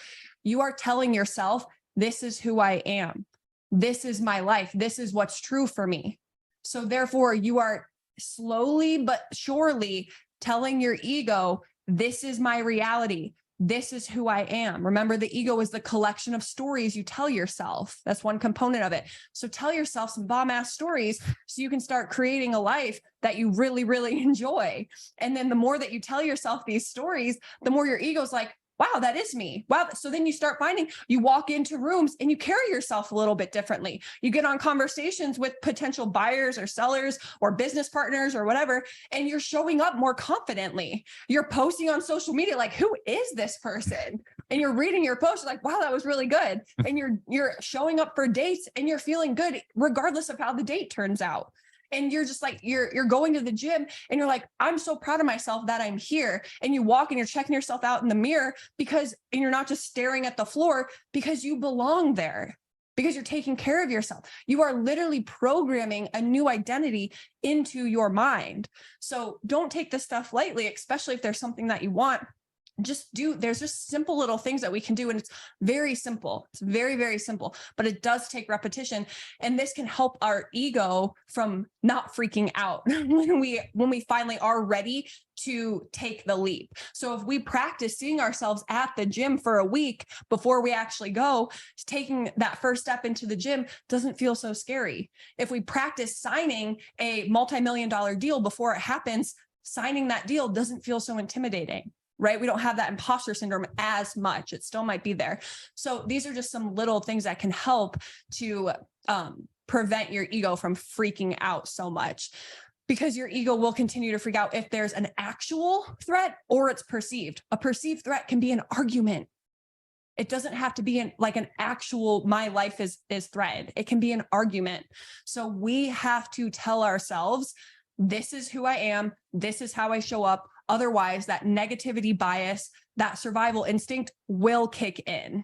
Speaker 2: you are telling yourself, this is who I am. This is my life. This is what's true for me. So therefore, you are slowly but surely telling your ego, this is my reality. This is who I am. Remember, the ego is the collection of stories you tell yourself. That's one component of it. So tell yourself some bomb ass stories so you can start creating a life that you really, really enjoy. And then the more that you tell yourself these stories, the more your ego's like, wow, that is me. Wow. So then you start finding, you walk into rooms and you carry yourself a little bit differently. You get on conversations with potential buyers or sellers or business partners or whatever, and you're showing up more confidently. You're posting on social media like, who is this person? And you're reading your post like, wow, that was really good. And you're showing up for dates and you're feeling good regardless of how the date turns out. And you're just like, you're going to the gym and you're like, I'm so proud of myself that I'm here. And you walk and you're checking yourself out in the mirror and you're not just staring at the floor, because you belong there, because you're taking care of yourself. You are literally programming a new identity into your mind. So don't take this stuff lightly, especially if there's something that you want. There's just simple little things that we can do. And it's very simple. It's very, very simple, but it does take repetition. And this can help our ego from not freaking out when we finally are ready to take the leap. So if we practice seeing ourselves at the gym for a week before we actually go, taking that first step into the gym doesn't feel so scary. If we practice signing a multi-million-dollar deal before it happens, signing that deal doesn't feel so intimidating. Right? We don't have that imposter syndrome as much. It still might be there. So these are just some little things that can help to prevent your ego from freaking out so much, because your ego will continue to freak out if there's an actual threat or it's perceived. A perceived threat can be an argument. It doesn't have to be like an actual, my life is threatened. It can be an argument. So we have to tell ourselves, this is who I am. This is how I show up. Otherwise, that negativity bias, that survival instinct will kick in.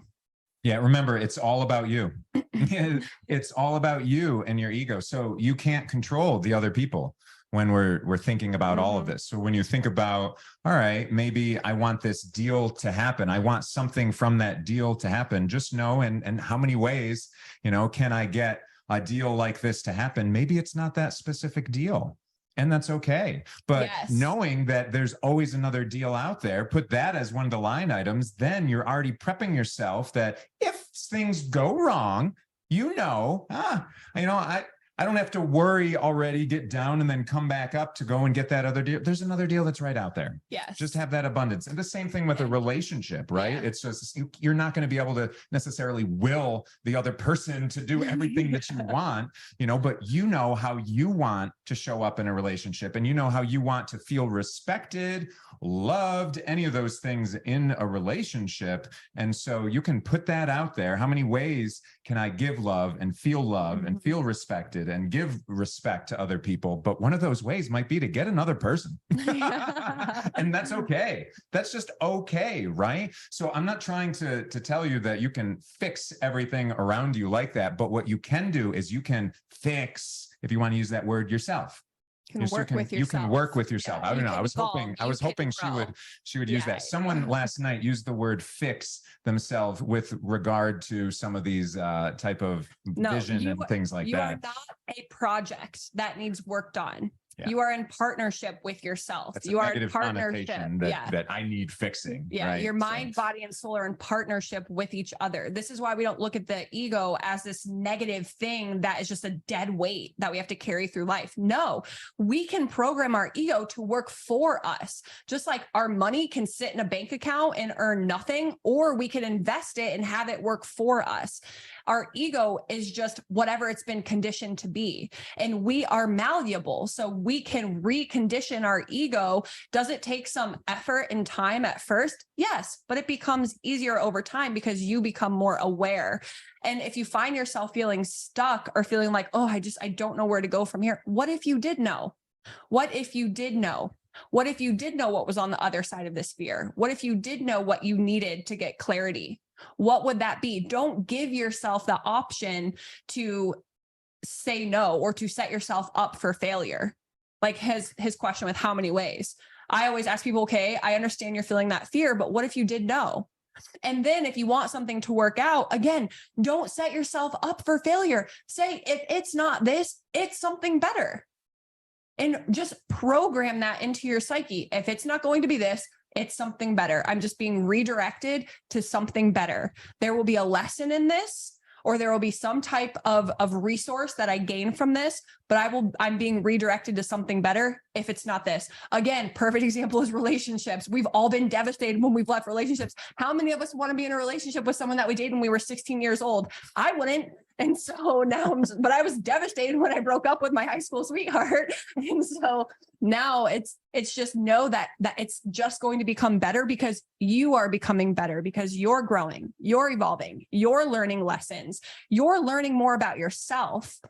Speaker 1: Yeah, remember, it's all about you. It's all about you and your ego. So you can't control the other people. when we're thinking about all of this. So when you think about, all right, maybe I want this deal to happen, I want something from that deal to happen, just know and how many ways, can I get a deal like this to happen? Maybe it's not that specific deal, and that's okay. But knowing that there's always another deal out there, put that as one of the line items, then you're already prepping yourself that if things go wrong, I don't have to worry already, get down and then come back up to go and get that other deal. There's another deal that's right out there.
Speaker 2: Yes.
Speaker 1: Just have that abundance. And the same thing with a relationship, right? It's just, you're not going to be able to necessarily will the other person to do everything that you want, but you know how you want to show up in a relationship, and you know how you want to feel respected, loved, any of those things in a relationship. And so you can put that out there. How many ways can I give love and feel respected and give respect to other people? But one of those ways might be to get another person. And that's okay. That's just okay, right? So I'm not trying to tell you that you can fix everything around you like that. But what you can do is you can fix, if you want to use that word, yourself.
Speaker 2: You can
Speaker 1: work with yourself. I don't know. I was hoping she would use that. Someone last night used the word fix themselves with regard to some of these type of vision and things like that.
Speaker 2: You are not a project that needs worked on. Yeah. You are in partnership with yourself.
Speaker 1: That's
Speaker 2: you
Speaker 1: a
Speaker 2: are
Speaker 1: negative
Speaker 2: in partnership
Speaker 1: that I need fixing.
Speaker 2: Yeah. Right? Your mind, body, and soul are in partnership with each other. This is why we don't look at the ego as this negative thing that is just a dead weight that we have to carry through life. No, we can program our ego to work for us. Just like our money can sit in a bank account and earn nothing, or we can invest it and have it work for us. Our ego is just whatever it's been conditioned to be. And we are malleable. So we can recondition our ego. Does it take some effort and time at first? Yes, but it becomes easier over time because you become more aware. And if you find yourself feeling stuck or feeling like, oh, I don't know where to go from here. What if you did know? What if you did know? What if you did know what was on the other side of this fear? What if you did know what you needed to get clarity? What would that be? Don't give yourself the option to say no or to set yourself up for failure. Like his question with how many ways. I always ask people, okay, I understand you're feeling that fear, but what if you did know? And then if you want something to work out, again, don't set yourself up for failure. Say, if it's not this, it's something better. And just program that into your psyche. If it's not going to be this, it's something better. I'm just being redirected to something better. There will be a lesson in this, or there will be some type of resource that I gain from this, but I'm being redirected to something better if it's not this. Again, perfect example is relationships. We've all been devastated when we've left relationships. How many of us want to be in a relationship with someone that we dated when we were 16 years old? I wouldn't. And so now, but I was devastated when I broke up with my high school sweetheart. And so now it's just know that it's just going to become better because you are becoming better, because you're growing, you're evolving, you're learning lessons, you're learning more about yourself,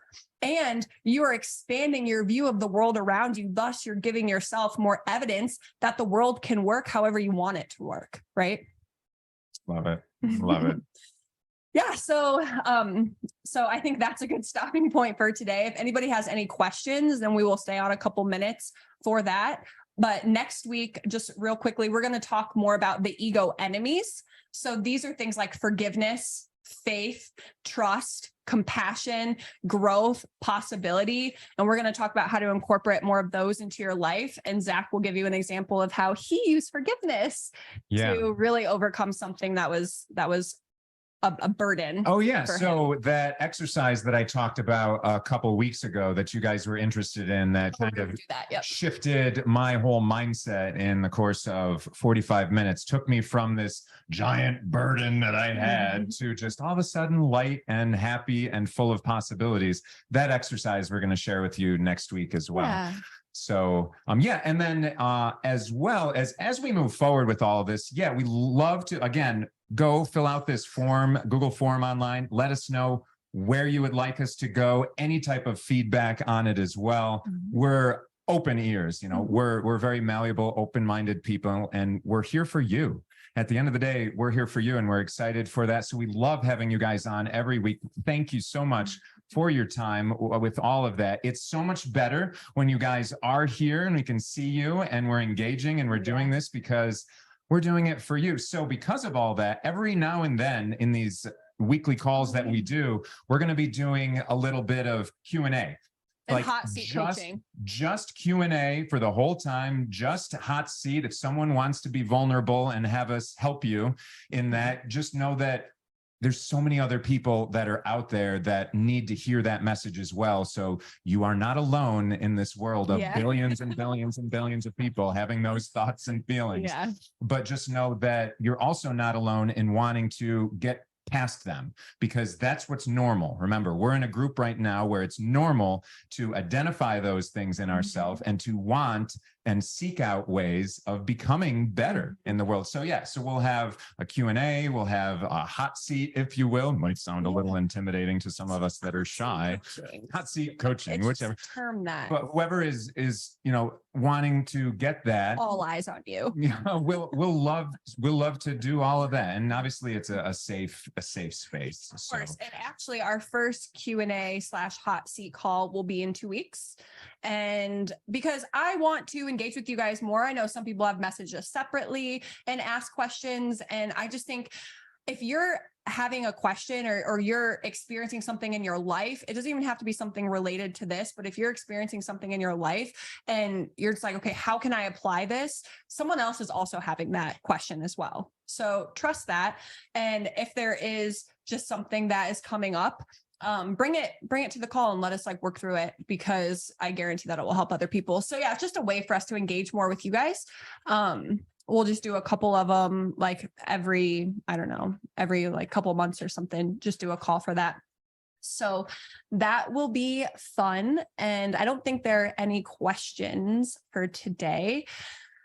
Speaker 2: and you are expanding your view of the world around you. Thus, you're giving yourself more evidence that the world can work however you want it to work. Right.
Speaker 1: Love it. Love it.
Speaker 2: Yeah. So I think that's a good stopping point for today. If anybody has any questions, then we will stay on a couple minutes for that. But next week, just real quickly, we're going to talk more about the ego enemies. So these are things like forgiveness, faith, trust, compassion, growth, possibility. And we're going to talk about how to incorporate more of those into your life. And Zach will give you an example of how he used forgiveness to really overcome something that was a burden.
Speaker 1: Oh yeah. So that exercise that I talked about a couple of weeks ago that you guys were interested in, that kind of shifted my whole mindset in the course of 45 minutes, took me from this giant burden that I had to just all of a sudden light and happy and full of possibilities. That exercise we're going to share with you next week as well. Yeah. So, and then as well as we move forward with all of this, we love to, again, go fill out this form, Google form online. Let us know where you would like us to go, any type of feedback on it as well. We're open ears, we're very malleable, open-minded people, and we're here for you. At the end of the day, we're here for you, and we're excited for that. So we love having you guys on every week. Thank you so much for your time with all of that. It's so much better when you guys are here and we can see you and we're engaging and we're doing this because we're doing it for you. So because of all that, every now and then in these weekly calls that we do, we're going to be doing a little bit of Q&A.
Speaker 2: And hot seat coaching.
Speaker 1: Just Q&A for the whole time, just hot seat. If someone wants to be vulnerable and have us help you in that, just know that there's so many other people that are out there that need to hear that message as well. So you are not alone in this world of billions and billions and billions of people having those thoughts and feelings. But just know that you're also not alone in wanting to get past them, because that's what's normal. Remember, we're in a group right now where it's normal to identify those things in ourselves and to want and seek out ways of becoming better in the world. So yeah, so we'll have a Q&A, we'll have a hot seat, if you will. Might sound a little intimidating to some of us that are shy. Hot seat coaching, whichever
Speaker 2: term that.
Speaker 1: But whoever is wanting to get that,
Speaker 2: all eyes on you.
Speaker 1: We'll love to do all of that. And obviously it's a safe space.
Speaker 2: Of course. And actually our first Q&A/hot seat call will be in 2 weeks. And because I want to engage with you guys more, I know some people have messaged us separately and ask questions. And I just think if you're having a question or you're experiencing something in your life, it doesn't even have to be something related to this, but if you're experiencing something in your life and you're just like, okay, how can I apply this? Someone else is also having that question as well. So trust that. And if there is just something that is coming up, bring it to the call and let us work through it, because I guarantee that it will help other people. So yeah, it's just a way for us to engage more with you guys. We'll just do a couple of them every couple of months or something, just do a call for that. So that will be fun. And I don't think there are any questions for today.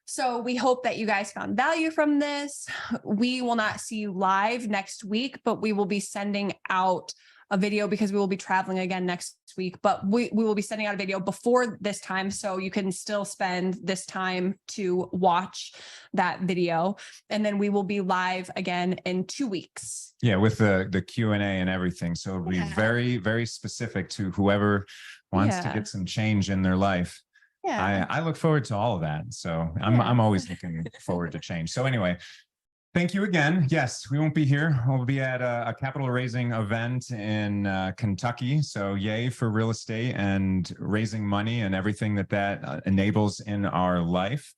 Speaker 2: So we hope that you guys found value from this. We will not see you live next week, but we will be sending out a video because we will be traveling again next week, but we will be sending out a video before this time. So you can still spend this time to watch that video. And then we will be live again in 2 weeks. Yeah. With the Q&A and everything. So it'll be very, very specific to whoever wants to get some change in their life. Yeah. I look forward to all of that. So I'm always looking forward to change. So anyway, thank you again. Yes, we won't be here. We'll be at a capital raising event in Kentucky. So yay for real estate and raising money and everything that enables in our life.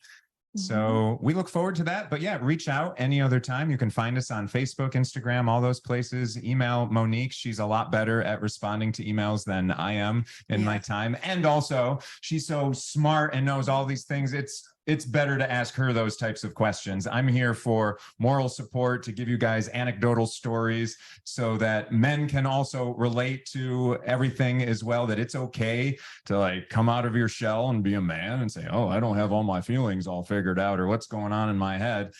Speaker 2: So we look forward to that. But yeah, reach out any other time. You can find us on Facebook, Instagram, all those places. Email Monique. She's a lot better at responding to emails than I am in my time. And also, she's so smart and knows all these things. It's better to ask her those types of questions. I'm here for moral support, to give you guys anecdotal stories so that men can also relate to everything as well, that it's okay to come out of your shell and be a man and say, oh, I don't have all my feelings all figured out or what's going on in my head.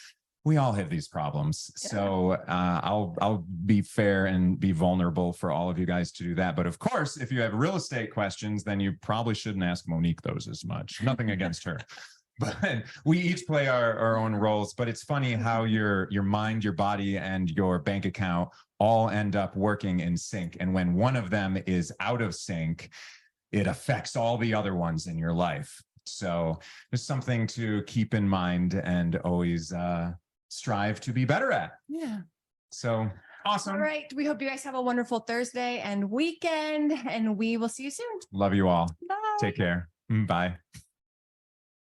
Speaker 2: We all have these problems. So I'll be fair and be vulnerable for all of you guys to do that. But of course, if you have real estate questions, then you probably shouldn't ask Monique those as much. Nothing against her. But we each play our own roles. But it's funny how your mind, your body, and your bank account all end up working in sync. And when one of them is out of sync, it affects all the other ones in your life. So there's something to keep in mind and always strive to be better at. Yeah. So awesome. All right. We hope you guys have a wonderful Thursday and weekend, and we will see you soon. Love you all. Bye. Take care. Bye.